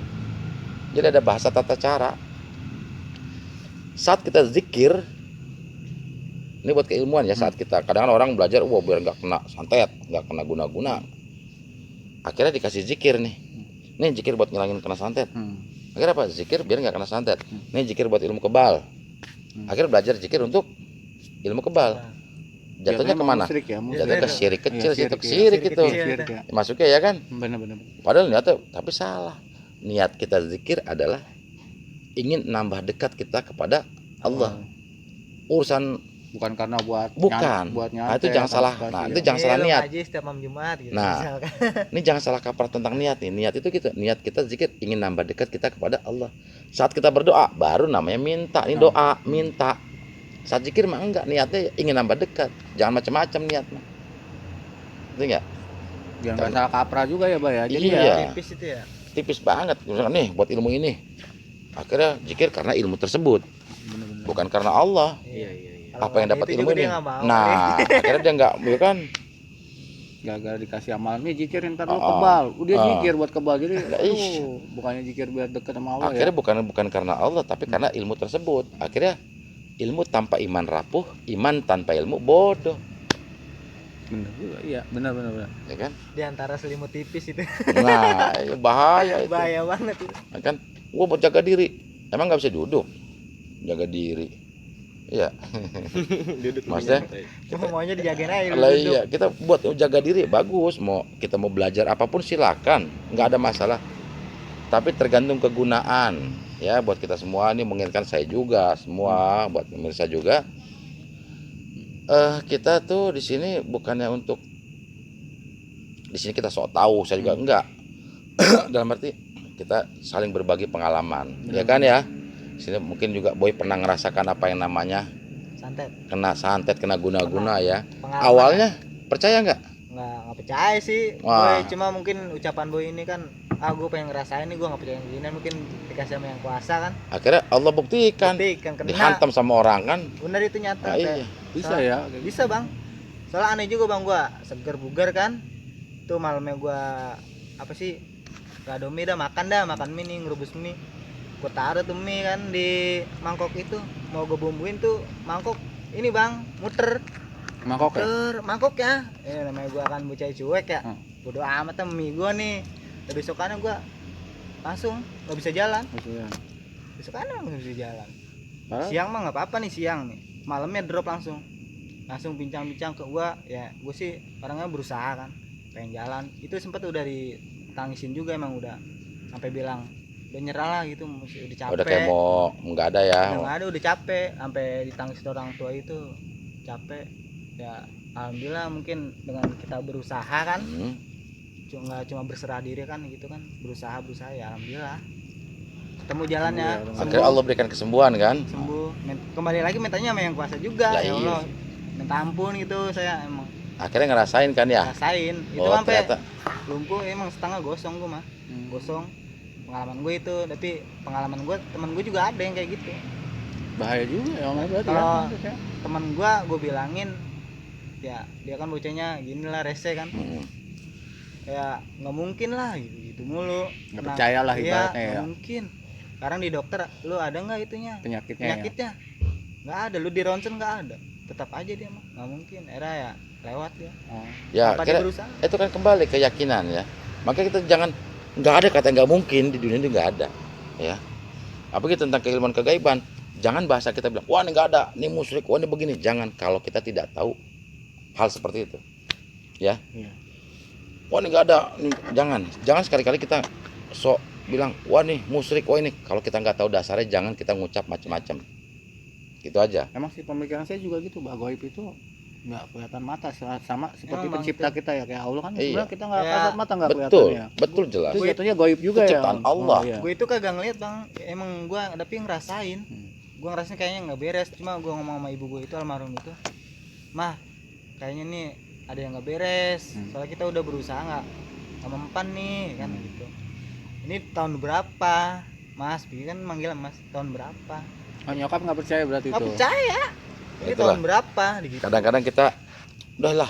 Jadi ada bahasa tata cara. Saat kita zikir, ini buat keilmuan ya, saat kita kadang-kadang orang belajar, biar nggak kena santet, nggak kena guna-guna, akhirnya dikasih zikir nih zikir buat ngilangin kena santet. Akhirnya apa? Zikir biar nggak kena santet. Nih zikir buat ilmu kebal. Akhirnya belajar zikir untuk ilmu kebal. Jatuhnya kemana? Jatuhnya ke syirik kecil, syirik itu. Masuknya ya kan? Benar-benar. Padahal niatnya tapi salah. Niat kita zikir adalah ingin nambah dekat kita kepada Allah. Urusan bukan karena buat buat nyantai. Nah, itu jangan salah. Nah, itu jangan salah niat. Setiap malam Jumat gitu. Nah, ini jangan salah kaprah tentang niat nih. Niat itu gitu. Niat kita zikir ingin nambah dekat kita kepada Allah. Saat kita berdoa baru namanya minta. Ini doa, minta. Saat zikir mah enggak, niatnya ingin nambah dekat. Jangan macam-macam niat mah. Itu enggak? Biar nggak salah kaprah juga ya, Bah ya. Jadi Iya. ya Tipis itu ya. Tipis banget. Misalkan nih buat ilmu ini. Akhirnya zikir karena ilmu tersebut, bener-bener. bukan karena Allah. Iya iya iya. Kalau Apa yang dapat itu ilmu juga ini? dia nggak mau. Nah, akhirnya dia enggak, ya kan? Gara-gara dikasih amalan nih zikirin ntar lu Oh, kebal. Udah oh. zikir buat kebal. Jadi Nah, ih. bukannya zikir biar deket sama Allah Akhirnya ya. bukan karena Allah, tapi karena ilmu tersebut. Akhirnya ilmu tanpa iman rapuh, iman tanpa ilmu bodoh, Bener juga. Iya, benar. ya kan? Di antara selimut tipis itu. Nah, ya bahaya itu. Bahaya banget itu. Ya kan? Gua buat jaga diri. Emang nggak bisa duduk? Jaga diri. Iya. Duduk Maksudnya? Cuma maunya dijagain aja Lah duduk. iya, kita buat jaga diri bagus. Kita mau belajar apapun silakan, nggak ada masalah. Tapi tergantung kegunaan. Ya, buat kita semua ini mengingatkan saya juga, semua buat pemirsa juga. Kita tuh di sini bukannya untuk di sini kita sok tahu, saya juga enggak. Dalam arti kita saling berbagi pengalaman, ya kan ya. Di sini mungkin juga Boy pernah ngerasakan apa yang namanya Santet. kena santet, kena guna-guna ya. Pengalaman. Awalnya percaya nggak? Nggak percaya sih. Wah. Boy, cuma mungkin ucapan Boy ini kan, gue pengen ngerasain nih, gue nggak percaya yang gini, mungkin dikasih sama yang kuasa kan. Akhirnya Allah buktikan, Bukti kan kena. dihantam sama orang kan. Bener itu nyata. Ah, iya. Bisa ya. kayak Bisa bang. Soalnya aneh juga bang, gua seger bugar kan. Tuh malamnya gua apa sih? Gak ada mie dah, makan mie nih, ngerubus mie. Gua taruh tuh mie kan di mangkok itu, mau gua bumbuin tuh mangkok ini bang, muter. Mangkok ya. Mangkok ya. Namanya gua kan bocah cuek ya. Hmm. Bodo amat sama mie gua nih. Dan besokannya gua langsung nggak bisa jalan. Maksudnya. Besokannya nggak bisa jalan. Padahal Siang mah nggak apa-apa nih siang nih. Malamnya drop langsung bincang-bincang ke gua. Ya gue sih orangnya berusaha kan, pengen jalan. Itu sempat udah ditangisin juga, emang udah sampai bilang udah nyerah lah gitu, udah capek. Udah kayak mau nggak ada ya. Udah nggak ada, udah capek, sampai ditangisin orang tua itu capek. Ya alhamdulillah mungkin dengan kita berusaha kan, nggak cuma berserah diri kan gitu kan, berusaha ya alhamdulillah ketemu jalannya. Akhirnya Allah berikan kesembuhan kan. Sembuh. Kembali lagi mintanya sama yang kuasa juga. Lah, Ya iya. Allah, minta ampun gitu, saya emang Akhirnya ngerasain kan ya. rasain itu Oh sampai ternyata. lumpuh, emang setengah gosong gue mah. Gosong pengalaman gue itu, tapi pengalaman gue, teman gue juga ada yang kayak gitu. bahaya juga ya Om, berarti Kalau ya. teman gue bilangin, ya dia kan bocahnya gini lah, rese kan, ya nggak mungkin lah gitu mulu. Nggak percaya lah ibaratnya Iya, ya. nggak mungkin. Sekarang di dokter, lu ada nggak itunya Penyakitnya. penyakitnya? Nggak ada. Lu di ronsen nggak ada, tetap aja dia mah nggak mungkin. Era ya lewat dia. Oh. Ya, Apa dia akhirnya berusaha? itu kan kembali keyakinan ya. Makanya kita jangan, nggak ada kata nggak mungkin di dunia ini, nggak ada ya. Apalagi tentang keilmuan kegaiban, jangan bahasa kita bilang wah ini nggak ada, ini musyrik, wah ini begini. Jangan, kalau kita tidak tahu hal seperti itu ya. Iya. Wah ini nggak ada, ini, jangan sekali-kali kita sok bilang wah nih musyrik, wah ini, kalau kita nggak tahu dasarnya jangan kita ngucap macam-macam gitu aja. Emang sih pemikiran saya juga gitu, Bah, gaib itu nggak kelihatan mata, sama seperti Emang pencipta itu. kita ya, kayak Allah kan Iya. sebenarnya kita nggak Ya, kasat mata, nggak kelihatan Betul, ya. betul jelas. Itu jatuhnya gaib juga ya. Penciptaan Om. Allah. Oh, iya. Gue itu kagak ngeliat bang, emang gue tapi ngerasain. Gue ngerasain kayaknya nggak beres. Cuma gue ngomong sama ibu gue itu, almarhum itu, mah kayaknya nih ada yang nggak beres. Soalnya kita udah berusaha nggak mempan nih kan gitu. Ini tahun berapa mas? Kan manggil mas, tahun berapa? Oh, nyokap nggak percaya berarti Nggak itu. percaya. Ini Itulah. tahun berapa? Gitu. Kadang-kadang kita udahlah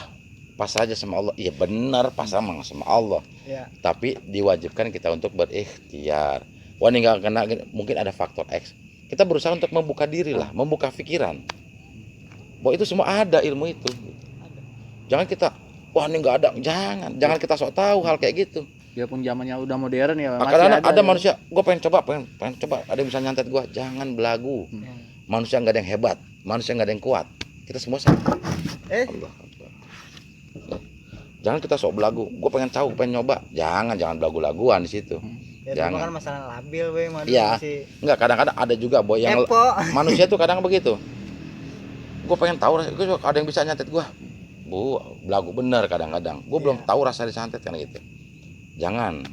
pasrah aja sama Allah. Iya benar, pasrah sama Allah. Ya. Tapi diwajibkan kita untuk berikhtiar. Wah ini nggak kena, mungkin ada faktor X. Kita berusaha untuk membuka diri lah, membuka pikiran. Bahwa itu semua ada ilmu itu. Ada. Jangan kita, wah ini nggak ada. Jangan kita sok tahu hal kayak gitu. Biarpun zamannya udah modern ya, Karena ada ya. manusia, gue pengen coba, ada yang bisa nyantet gue. Jangan belagu. Ya. Manusia nggak ada yang hebat, manusia nggak ada yang kuat. Kita semua sama. Allah Akbar. Jangan kita sok belagu. Gue pengen tahu, pengen nyoba. Jangan belagu-laguan di situ. Ya itu Jangan. kan masalah labil boy, Iya. Enggak, kadang-kadang ada juga boy yang Kepo. manusia tuh kadang begitu. Gue pengen tahu, ada yang bisa nyantet gue. Bu, belagu bener kadang-kadang. Gue belum tahu rasa disantet kan gitu. Jangan.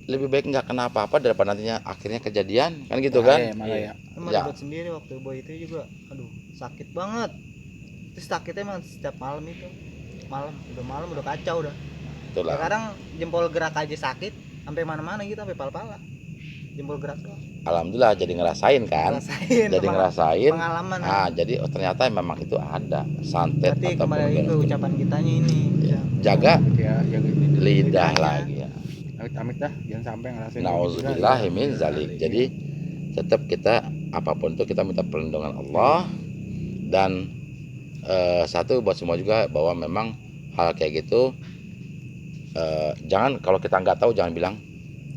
Lebih baik nggak kena apa-apa daripada nantinya akhirnya kejadian kan gitu kan. Malah ya. Cuma Ya. ribet sendiri waktu boy itu juga. Aduh, sakit banget. Terus sakitnya emang setiap malam itu. Malam udah kacau udah. Itulah. Sekarang jempol gerak aja sakit sampai mana-mana gitu, sampai pala-pala. Jempol gerak doang. Alhamdulillah jadi ngerasain kan. Rasain. Jadi ngerasain. Pengalaman. Jadi ternyata memang itu ada santet Berarti ataupun kembali lagi ke ucapan kitanya ini. jaga Ya, jaga lidah lidahnya. lagi ya. Amit-amit dah, jangan sampai ngerasain. Nauzubillah min zalik. Jadi tetap kita apapun itu kita minta perlindungan Allah. Dan satu buat semua juga bahwa memang hal kayak gitu jangan, kalau kita nggak tahu jangan bilang.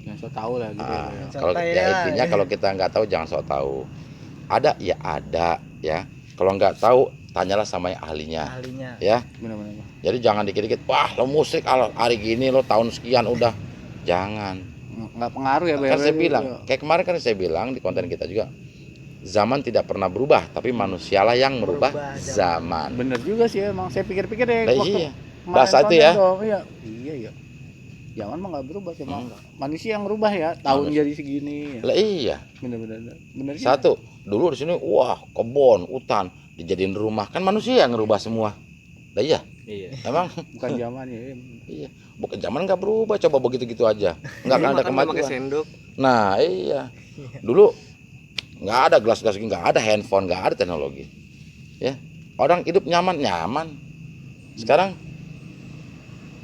Jangan so tahu lah gitu. Kalau ya intinya kalau kita nggak tahu jangan sok tahu. Ada ya ada ya. Kalau nggak tahu tanyalah sama yang ahlinya. Ya. Benar-benar. Jadi jangan dikit-dikit wah lo musik hari gini lo tahun sekian udah. Jangan. Nggak pengaruh ya, Kan saya bilang kayak kemarin kan saya bilang di konten kita juga, zaman tidak pernah berubah tapi manusialah yang merubah zaman. Bener juga sih emang, saya pikir-pikir deh Lah waktu iya. kemarin Bahasa itu konten ya. tuh, iya zaman mah nggak berubah sih, emang manusia yang berubah ya, tahun Manusia. jadi segini ya. Lah iya. Bener juga. Satu, dulu di sini wah kebun, hutan dijadiin rumah, kan manusia yang ngerubah semua. Lah iya. Iya. Emang Bukan zaman ya. iya. Bukan zaman nggak berubah, coba begitu-gitu aja. Nggak akan ada Makan pakai kemajuan. sendok. Nah, iya. Dulu nggak ada gelas-gelas, nggak ada handphone, nggak ada teknologi. Ya. Orang hidup nyaman. Sekarang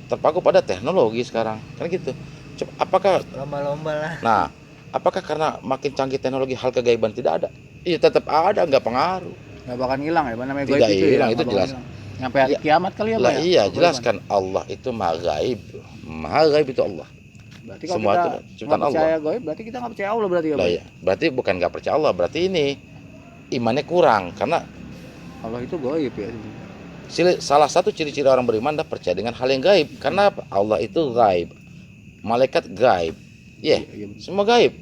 terpaku pada teknologi sekarang. Kan gitu. Coba, apakah Lomba-lomba lah. Nah, apakah karena makin canggih teknologi hal kegaiban tidak ada? Iya, tetap ada, nggak pengaruh. Nggak bakal hilang ya, namanya Tidak gaib itu hilang, ya, itu nggak bakal jelas. hilang. Sampai hari Ya. kiamat kali ya, Lah Pak, ya? iya, Apa jelaskan Allah itu maha gaib. Maha gaib itu Allah. Berarti kalau Semua kita itu nggak ciptaan percaya gaib, berarti kita nggak percaya Allah berarti ya, Lah Pak? iya, berarti bukan nggak percaya Allah, berarti ini imannya kurang karena Allah itu gaib ya. salah satu ciri-ciri orang beriman adalah percaya dengan hal yang gaib. Karena apa? Allah itu gaib. Malaikat gaib. Iya, Semua gaib.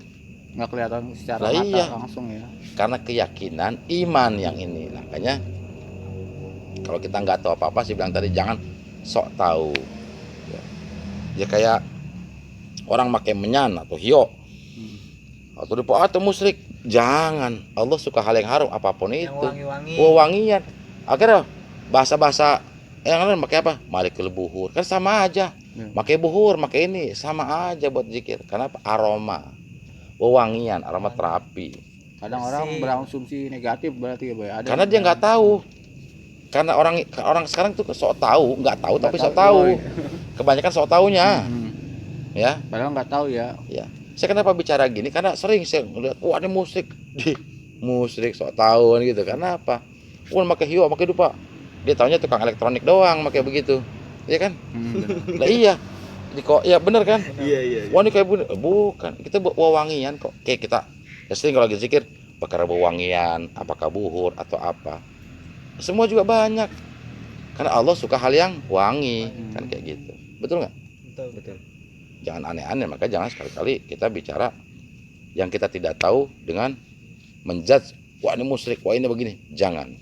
nggak kelihatan secara Lah mata iya. langsung ya. Karena keyakinan iman yang ini. Makanya kalau kita nggak tahu apa-apa sih bilang tadi jangan sok tahu. Ya kayak orang pakai menyan atau hio atau depo atau musyrik, jangan. Allah suka hal yang haram apapun Yang itu. wangi-wangi. Wangian. Akhirnya bahasa-bahasa yang lain pakai apa? Malikul buhur. Kan sama aja. Pakai buhur, pakai ini sama aja buat zikir. Karena apa? Aroma. Wewangian, aroma terapi. Kadang orang berasumsi negatif berarti ya, Pak. Ada Karena yang- dia nggak tahu. Karena orang sekarang tuh sok tahu, nggak tahu tapi Nggak sok tahu. tahu. Kebanyakan sok taunya, Hmm. ya. Padahal nggak tahu ya. Ya. Saya kenapa bicara gini? Karena sering saya ngeliat, wah ini musik, musik sok tahu gitu. Karena apa? Wah pakai hiu, pakai dupa. Dia taunya tukang elektronik doang, pakai begitu, iya kan? Bener. Lah iya. Jadi kok, ya bener kan? Iya. Wah ini kayak bukan. Kita wewangian kok. Kayak kita, ya sering kalau lagi zikir, perkara wewangian, apakah buhur atau apa. Semua juga banyak. Karena Allah suka hal yang wangi, kan kayak gitu. Betul nggak? Betul. Jangan aneh-aneh, maka jangan sekali-kali kita bicara yang kita tidak tahu dengan menjudge, wah ini musyrik, wah ini begini. Jangan.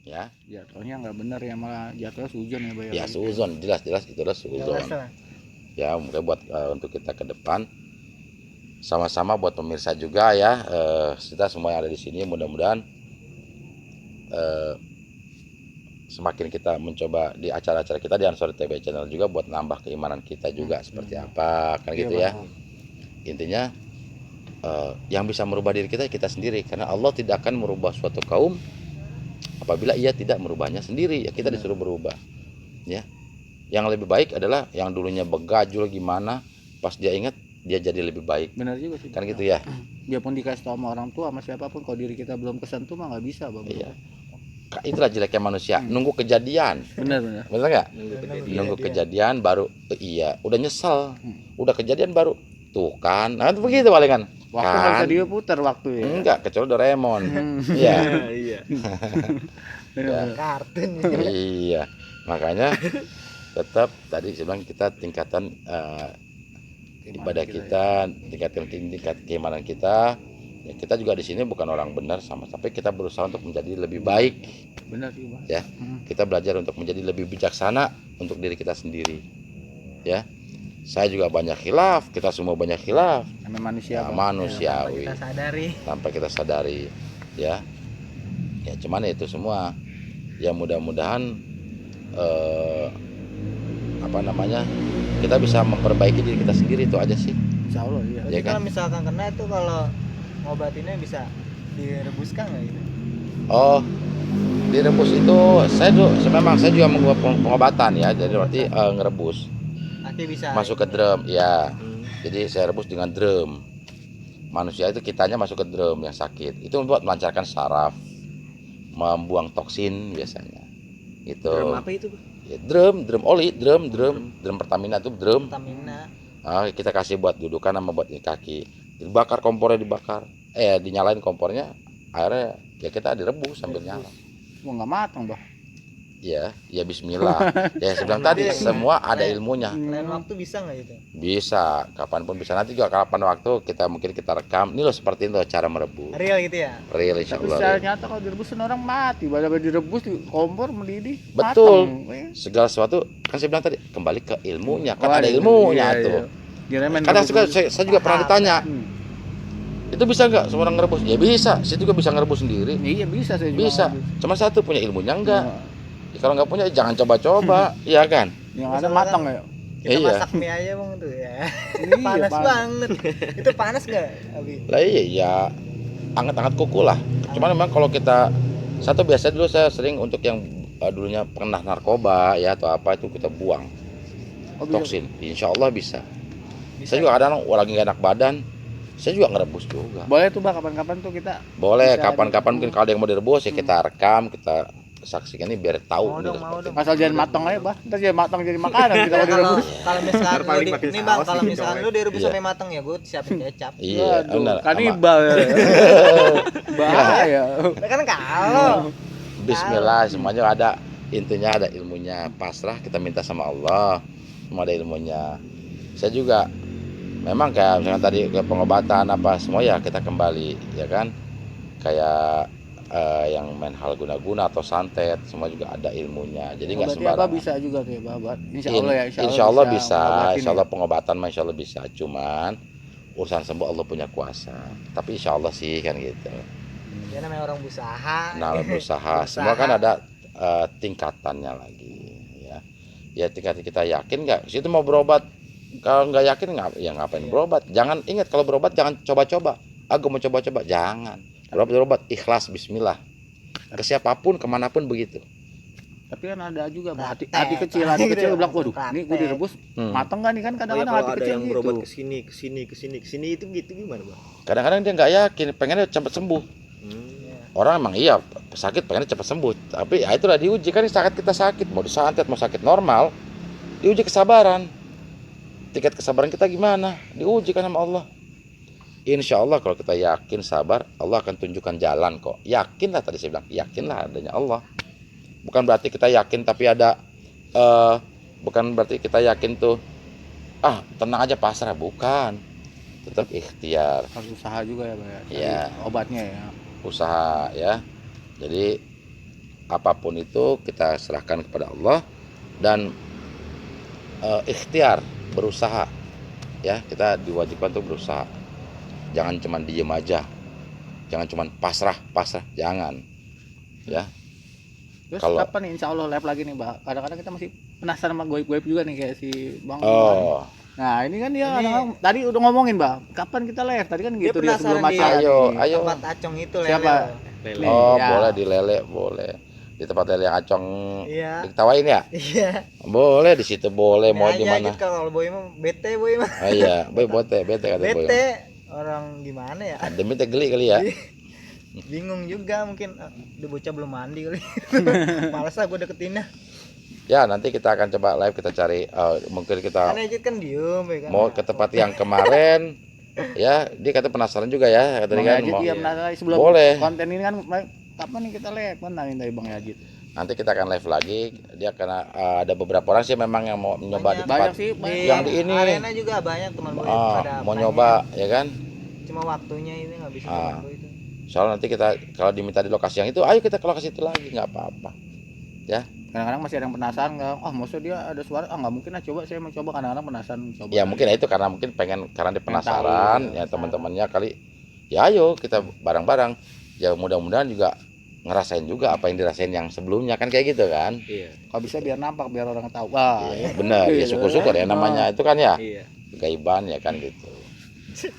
Ya. Jatuhnya nggak benar ya, malah jatuhnya suzon ya, Pak. Ya suzon, jelas-jelas itu adalah suzon. Jelas lah. Ya, mungkin buat untuk kita ke depan sama-sama buat pemirsa juga ya, kita semua yang ada di sini mudah-mudahan semakin kita mencoba di acara-acara kita di Ansori TV channel juga buat nambah keimanan kita juga seperti apa kan gitu ya. Intinya yang bisa merubah diri kita sendiri, karena Allah tidak akan merubah suatu kaum apabila ia tidak merubahnya sendiri. Ya kita disuruh berubah. Ya. Yang lebih baik adalah yang dulunya begajul gimana, pas dia ingat dia jadi lebih baik. Benar juga sih. Kan gitu ya. Biarpun dikasih tahu sama orang tua sama siapapun, kalau diri kita belum kesentuh mah nggak bisa, Pak. Iya. Itulah jeleknya manusia, nunggu kejadian. Benar. Betul nggak? Nunggu Nunggu kejadian baru iya, udah nyesel. Udah kejadian baru tuh kan. Nah, itu begitu palingan. Waktu nggak bisa Kan? diputar waktu ya. Enggak, kecuali Doraemon. Iya. Iya. Ya. Kartun. Iya. Makanya tetap tadi saya bilang kita tingkatan ibadah kita, tingkat keimanan kita. Ya, kita juga di sini bukan orang benar sama, tapi kita berusaha untuk menjadi lebih baik. Benar sih, Pak. Ya, kita belajar untuk menjadi lebih bijaksana untuk diri kita sendiri. Ya, saya juga banyak khilaf, kita semua banyak khilaf. Namanya manusia, Ya, Pak. manusiawi Kita sadari. tanpa kita sadari. Ya, Ya cuman itu semua ya mudah-mudahan eh, apa namanya kita bisa memperbaiki diri kita sendiri, itu aja sih. Insya Allah iya. Berarti Ya kan? kalau misalkan kena itu kalau ngobatinnya bisa direbuskan nggak gitu? Oh, direbus itu memang saya juga mengubah pengobatan ya, jadi berarti ngerebus Nanti bisa masuk ke ini. drum ya. Hmm. Jadi saya rebus dengan drum. Manusia itu kitanya masuk ke drum yang sakit. Itu buat melancarkan saraf, membuang toksin biasanya. Gitu. Drum apa itu, Bang? Ya, drum oli, drum Pertamina itu drum. Pertamina. Kita kasih buat dudukan sama buat kaki. Dibakar kompornya dibakar. Dinyalain kompornya, airnya ya kita direbus sambil nyala. Wah nggak matang bah. Ya bismillah. Ya saya bilang tadi semua ada ilmunya. Lain waktu bisa nggak itu? Bisa, kapanpun bisa. Nanti juga kapan waktu mungkin kita rekam. Ini loh seperti itu cara merebus. Real gitu ya? Real insya Tapi Allah. secara Real. nyata kalau direbusin orang mati, padahal direbus di kompor mendidih. Betul. Matang. Segala sesuatu kan saya bilang tadi kembali ke ilmunya. Kan Wah, ada iya, ilmunya iya, tuh. iya. Diremen Kadang rebus. saya juga pernah ditanya, Hmm. itu bisa nggak semua orang ngerebus? Ya bisa. Saya juga bisa ngerebus sendiri. Iya bisa saya juga. Bisa. ngerebus. Cuma satu punya ilmunya enggak. Nah, Ya, kalau nggak punya jangan coba-coba, iya kan? yang ada Misalkan- matang ya. Kita Iya. masak mie aja bang tuh ya. Iya, Panas panas. banget. Itu panas nggak, Abi? Lah iya ya anget-anget kuku lah. Cuman memang kalau kita biasa dulu saya sering untuk yang dulunya pernah narkoba ya atau apa itu kita buang Oh, bisa. toksin. Insya Allah bisa. Bisa. Saya juga kadang lagi nggak enak badan, saya juga ngerebus juga. Boleh tuh bah kapan-kapan tuh kita. Boleh Bisa kapan-kapan direbus. mungkin kalau ada yang mau direbus ya kita rekam, kita saksikan ini biar tahu. Mau ini dong, seperti mau apa. dong. Asal jangan matang aja bah. Ntar jangan matang jadi makanan kita kalau Kalau direbus. kalau misalkan Ntar paling lu pakai nih bang, saus kalau nih, misalkan coy. lu direbus Iya. sampai matang ya, gue siapin kecap. Iya, Waduh, benar. kanibal ya. Bahaya. Nah, kan kalau Bismillah, semuanya ada intinya, ada ilmunya. Pasrah kita minta sama Allah, semua ada ilmunya. Saya juga memang kayak misalkan tadi kayak pengobatan apa semua ya kita kembali ya kan, kayak yang main hal guna-guna atau santet semua juga ada ilmunya, jadi nggak Berarti apa sembarangan. bisa juga tuh ya bah. Insya Allah ya. Insya Allah bisa, ngobatin insya ya. Allah pengobatan mah insya Allah bisa, cuman urusan sembuh Allah punya kuasa, tapi insya Allah sih kan gitu. dia namanya orang berusaha. Nah, berusaha semua kan ada tingkatannya lagi ya. Ya tingkat kita yakin nggak situ mau berobat, kalau nggak yakin ya ngapain berobat. Jangan ingat kalau berobat jangan coba-coba. Aku mau coba-coba, jangan. Berobat ikhlas bismillah. Ke siapapun kemanapun begitu. Tapi kan ada juga bah, hati Praktek. kecil Gitu. bilang waduh ini gue Praktek. direbus Hmm. matang nggak nih kan Oh ya, kadang-kadang kalau hati ada kecil yang gitu. berobat ke sini itu gitu gimana, Bang? Kadang-kadang dia nggak yakin, pengennya cepat sembuh. Hmm. Orang emang iya sakit pengennya cepat sembuh, tapi ya itulah diuji kan, saat kita sakit mau disantet mau sakit normal diuji kesabaran, tingkat kesabaran kita gimana diuji kan sama Allah. Insya Allah kalau kita yakin sabar Allah akan tunjukkan jalan kok. Yakinlah, tadi saya bilang yakinlah adanya Allah. Bukan berarti kita yakin tapi ada bukan berarti kita yakin tuh tenang aja pasrah, bukan, tetap ikhtiar, Harus usaha juga ya bah ya. Cari Iya. obatnya ya. usaha ya. Jadi apapun itu kita serahkan kepada Allah dan ikhtiar, berusaha ya. Kita diwajibkan untuk berusaha, jangan cuman diem aja, jangan cuman pasrah, jangan ya. Terus Kalau- kapan nih insya Allah live lagi nih bah. Kadang-kadang kita masih penasaran sama goib-goib juga nih kayak si Bang. Oh Nah ini kan dia Ini- kadang-kadang tadi udah ngomongin bah. Kapan kita live? Tadi kan Dia gitu dia sebelum penasaran acara. Ayo, nih. ayo. Tempat acong itu Siapa? Lele. Lele. oh ya. boleh di Lele, boleh di tempat Lele yang Acong Iya. diketawain ya, Iya. boleh di situ, boleh mau Ini di aja mana. gitu, kalau boy mah bete boy mah. Iya, boy bete kata boy. Bete. Orang gimana ya? Demi teh geli kali ya. Bingung juga mungkin udah bocah belum mandi kali. Males lah gue deketinnya. Ya nanti kita akan coba live, kita cari mungkin kita Kan Ejit kan diem ya kan. mau ke tempat yang kemarin ya, dia kata penasaran juga ya tadi Bang kan Yajid mau. dia penasaran sebelum Boleh. konten ini kan kapan nih kita live kan nanti dari Bang Yajid. Nanti kita akan live lagi, dia karena ada beberapa orang sih memang yang mau nyoba di Banyak tempat sih, Di yang di ini. arena juga banyak teman boy pada mau pengen. nyoba ya kan. Cuma waktunya ini nggak bisa Ah. waktu itu. Soalnya nanti kita kalau diminta di lokasi yang itu, ayo kita ke lokasi itu lagi, nggak apa-apa. Kadang-kadang masih ada yang penasaran nggak? Maksudnya dia ada suara, nggak mungkin lah coba saya mau coba. Kadang-kadang penasaran coba. Ya mungkin itu karena mungkin karena dia penasaran tahu, ya teman-temannya kali. Ya ayo kita bareng-bareng. Ya mudah-mudahan juga ngerasain juga apa yang dirasain yang sebelumnya kan kayak gitu kan. Iya. Kalau bisa biar nampak, biar orang tahu. Wah, Iya, bener ya, Gitu. syukur-syukur ya namanya itu kan ya Iya. gaiban ya kan gitu.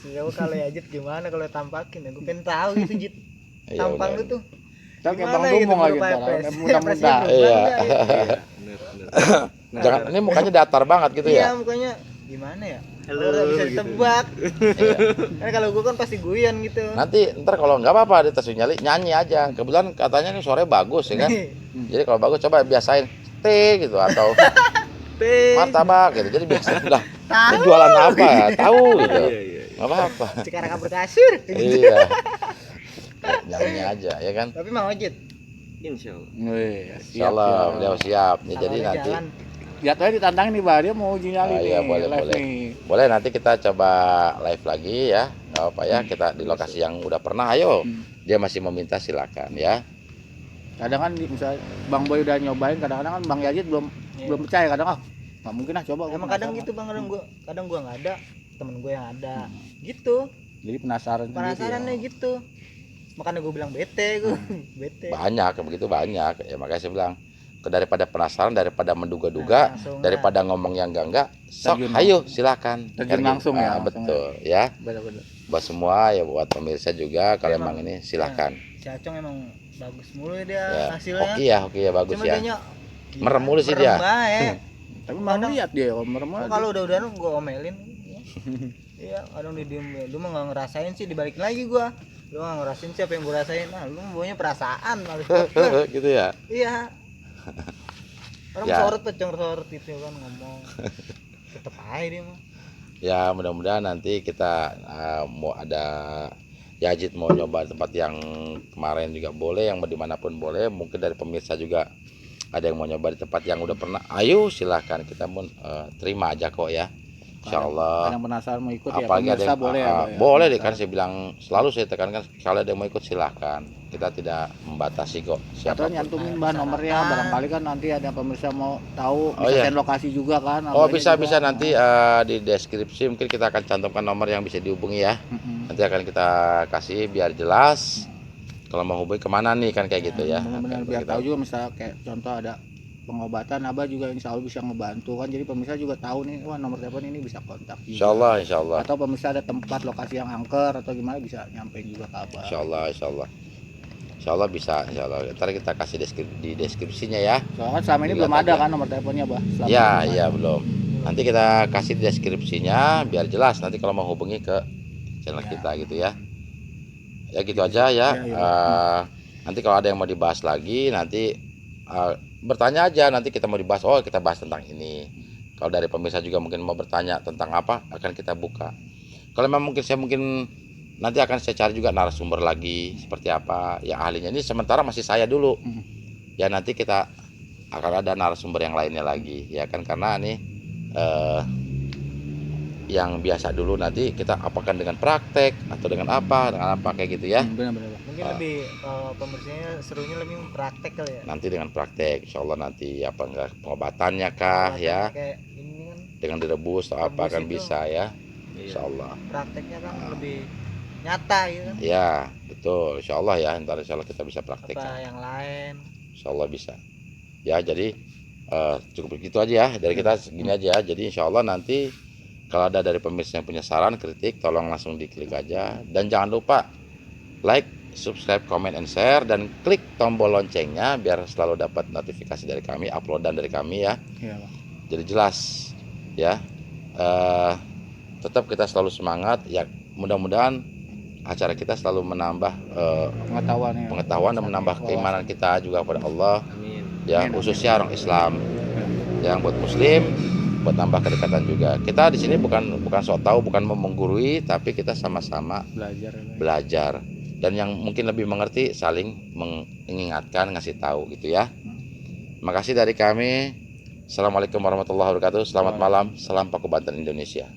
Jauh kalau ya Jit gimana kalau tampakin ya, gue pengen tahu gitu Jit. Iya, Tampang bener. lu tuh. Tapi kayak Gimana Bang gitu Dumong lagi berupa ntar, pres? mudah-mudah. Presnya berubah Iya. enggak gitu. Iya, bener. Jangan ini mukanya datar banget gitu Iya, ya. mukanya gimana ya? Halo, Orang bisa gitu. ditebak. Iya. Kan kalau gue kan pasti guyon gitu. Nanti ntar kalau nggak apa-apa di tas nyali nyanyi aja. Kebetulan katanya nih sore bagus ya kan. Jadi kalau bagus coba biasain teh gitu atau Teh. martabak gitu. Jadi biasa udah ini jualan apa ya? Tahu gitu. Iya, iya. Nggak apa-apa. Sekarang kabur kasur. Iya. Nyanyi aja ya kan. Tapi mau Jit. Insya Allah. Wih, Insyaallah beliau siap. Ya, jadi Kalau nanti jalan, Jatuhnya ditantangin nih, Bah. Dia mau uji nyali iya, nih, boleh, live boleh. nih. boleh nanti kita coba live lagi ya. Nggak apa ya, kita di lokasi yang udah pernah ayo. Dia masih meminta silakan ya. Kadang kan misalnya Bang Boy udah nyobain, kadang-kadang kan Bang Yazid belum Iya. belum percaya, kadang nggak mungkin lah, coba. gua emang kadang penasaran. gitu Bang, kadang gua nggak ada, temen gue yang ada. Gitu. Jadi penasaran sendiri Penasarannya ya. gitu. Makanya gue bilang bete gue. Bete. Banyak begitu banyak. Ya makanya saya bilang daripada penasaran, daripada menduga-duga, Nah, langsung daripada ngomong yang enggak, sok Terjun ayo silakan. Terjun Kan gitu. langsung ya, langsung Betul ya. Bener-bener. Buat semua ya, buat pemirsa juga kalau Emang. emang ini silakan. Si Acong emang bagus mulu ya dia Ya. hasilnya. Oke ya bagus Cuma ya. dianya Merem mulu sih dia. merem bae. Tapi Bang Kadang- lihat dia kalau merem Oh, kalau udah gue omelin. Iya, kadang di diem, lu mah nggak ngerasain sih, dibalikin lagi gua. Lu nggak ngerasain sih apa yang gua rasain. Nah, lu maunya perasaan males banget. Gitu ya. Iya. Orang Ya. sorot gitu kan ngomong. Tetep aja dia mah. Ya mudah-mudahan nanti kita mau ada Yazid mau nyoba tempat yang kemarin juga boleh, yang dimanapun boleh. Mungkin dari pemirsa juga ada yang mau nyoba di tempat yang udah pernah. Ayo silahkan, kita pun terima aja kok ya. Insya Allah. Kadang penasaran mau ikut ya, Apalagi ada pemirsa yang boleh ya, Bah, ya. boleh deh kan, saya bilang selalu saya tekankan kalau ada yang mau ikut silahkan. Kita tidak membatasi kok Atau siapa. nyantumin Bah nomornya, barangkali kan nanti ada pemirsa mau tahu, Oh, bisa iya. send lokasi juga kan. Oh nomornya bisa juga. bisa nanti di deskripsi mungkin kita akan cantumkan nomor yang bisa dihubungi ya. Mm-mm. Nanti akan kita kasih biar jelas kalau mau hubungi kemana nih kan kayak gitu ya. Benar-benar Akan biar kita- tahu juga, misalnya kayak contoh ada pengobatan, Abah juga insya Allah bisa ngebantu kan, jadi pemirsa juga tahu nih, wah nomor telepon ini bisa kontak juga. Insya Allah. Atau pemirsa ada tempat lokasi yang angker atau gimana bisa nyampein juga ke Abah. Insya Allah bisa. Insya Allah. Ntar kita kasih di deskripsinya ya. Soalnya kan selama ini belum ada kan nomor teleponnya, Bah. Selama Ya ini ya belum. Nanti kita kasih di deskripsinya biar jelas nanti kalau mau hubungi ke channel kita gitu ya. Ya gitu aja ya. Ya. Nanti kalau ada yang mau dibahas lagi nanti bertanya aja, nanti kita mau dibahas, oh kita bahas tentang ini. Kalau dari pemirsa juga mungkin mau bertanya tentang apa, akan kita buka. Kalau memang mungkin nanti akan saya cari juga narasumber lagi seperti apa yang ahlinya. Ini sementara masih saya dulu. Ya nanti kita akan ada narasumber yang lainnya lagi ya kan, karena nih yang biasa dulu nanti kita apakan dengan praktek atau dengan apa kayak gitu ya. Benar-benar. Mungkin lebih pembersihnya serunya lebih praktek kali ya. Nanti dengan praktek insya Allah nanti apa enggak pengobatannya kah ya, Kayak ini kan dengan direbus atau apa Rebus kan itu. bisa ya Iya. insya Allah prakteknya kan lebih nyata gitu kan. ya betul insya Allah ya, ntar insya Allah kita bisa Apa praktekkan yang lain. insya Allah bisa ya. Jadi cukup begitu aja ya dari kita, segini aja ya. Jadi insya Allah nanti kalau ada dari pemirsa yang punya saran kritik tolong langsung diklik aja, dan jangan lupa like, subscribe, comment, and share, dan klik tombol loncengnya biar selalu dapat notifikasi dari kami, uploadan dari kami ya. Iya, Bang. Jadi jelas ya. Tetap kita selalu semangat ya, mudah-mudahan acara kita selalu menambah Pengetahuan ya. pengetahuan dan menambah keimanan kita juga kepada Allah Amin. ya, Amin, khususnya orang Islam yang buat muslim, buat tambah kedekatan juga. Kita di sini bukan sok tahu, bukan mau menggurui, tapi kita sama-sama Belajar ya, Bang. belajar, dan yang mungkin lebih mengerti saling mengingatkan, ngasih tahu gitu ya. Makasih dari kami. Assalamualaikum warahmatullahi wabarakatuh. Selamat malam. Salam Paku Banten Indonesia.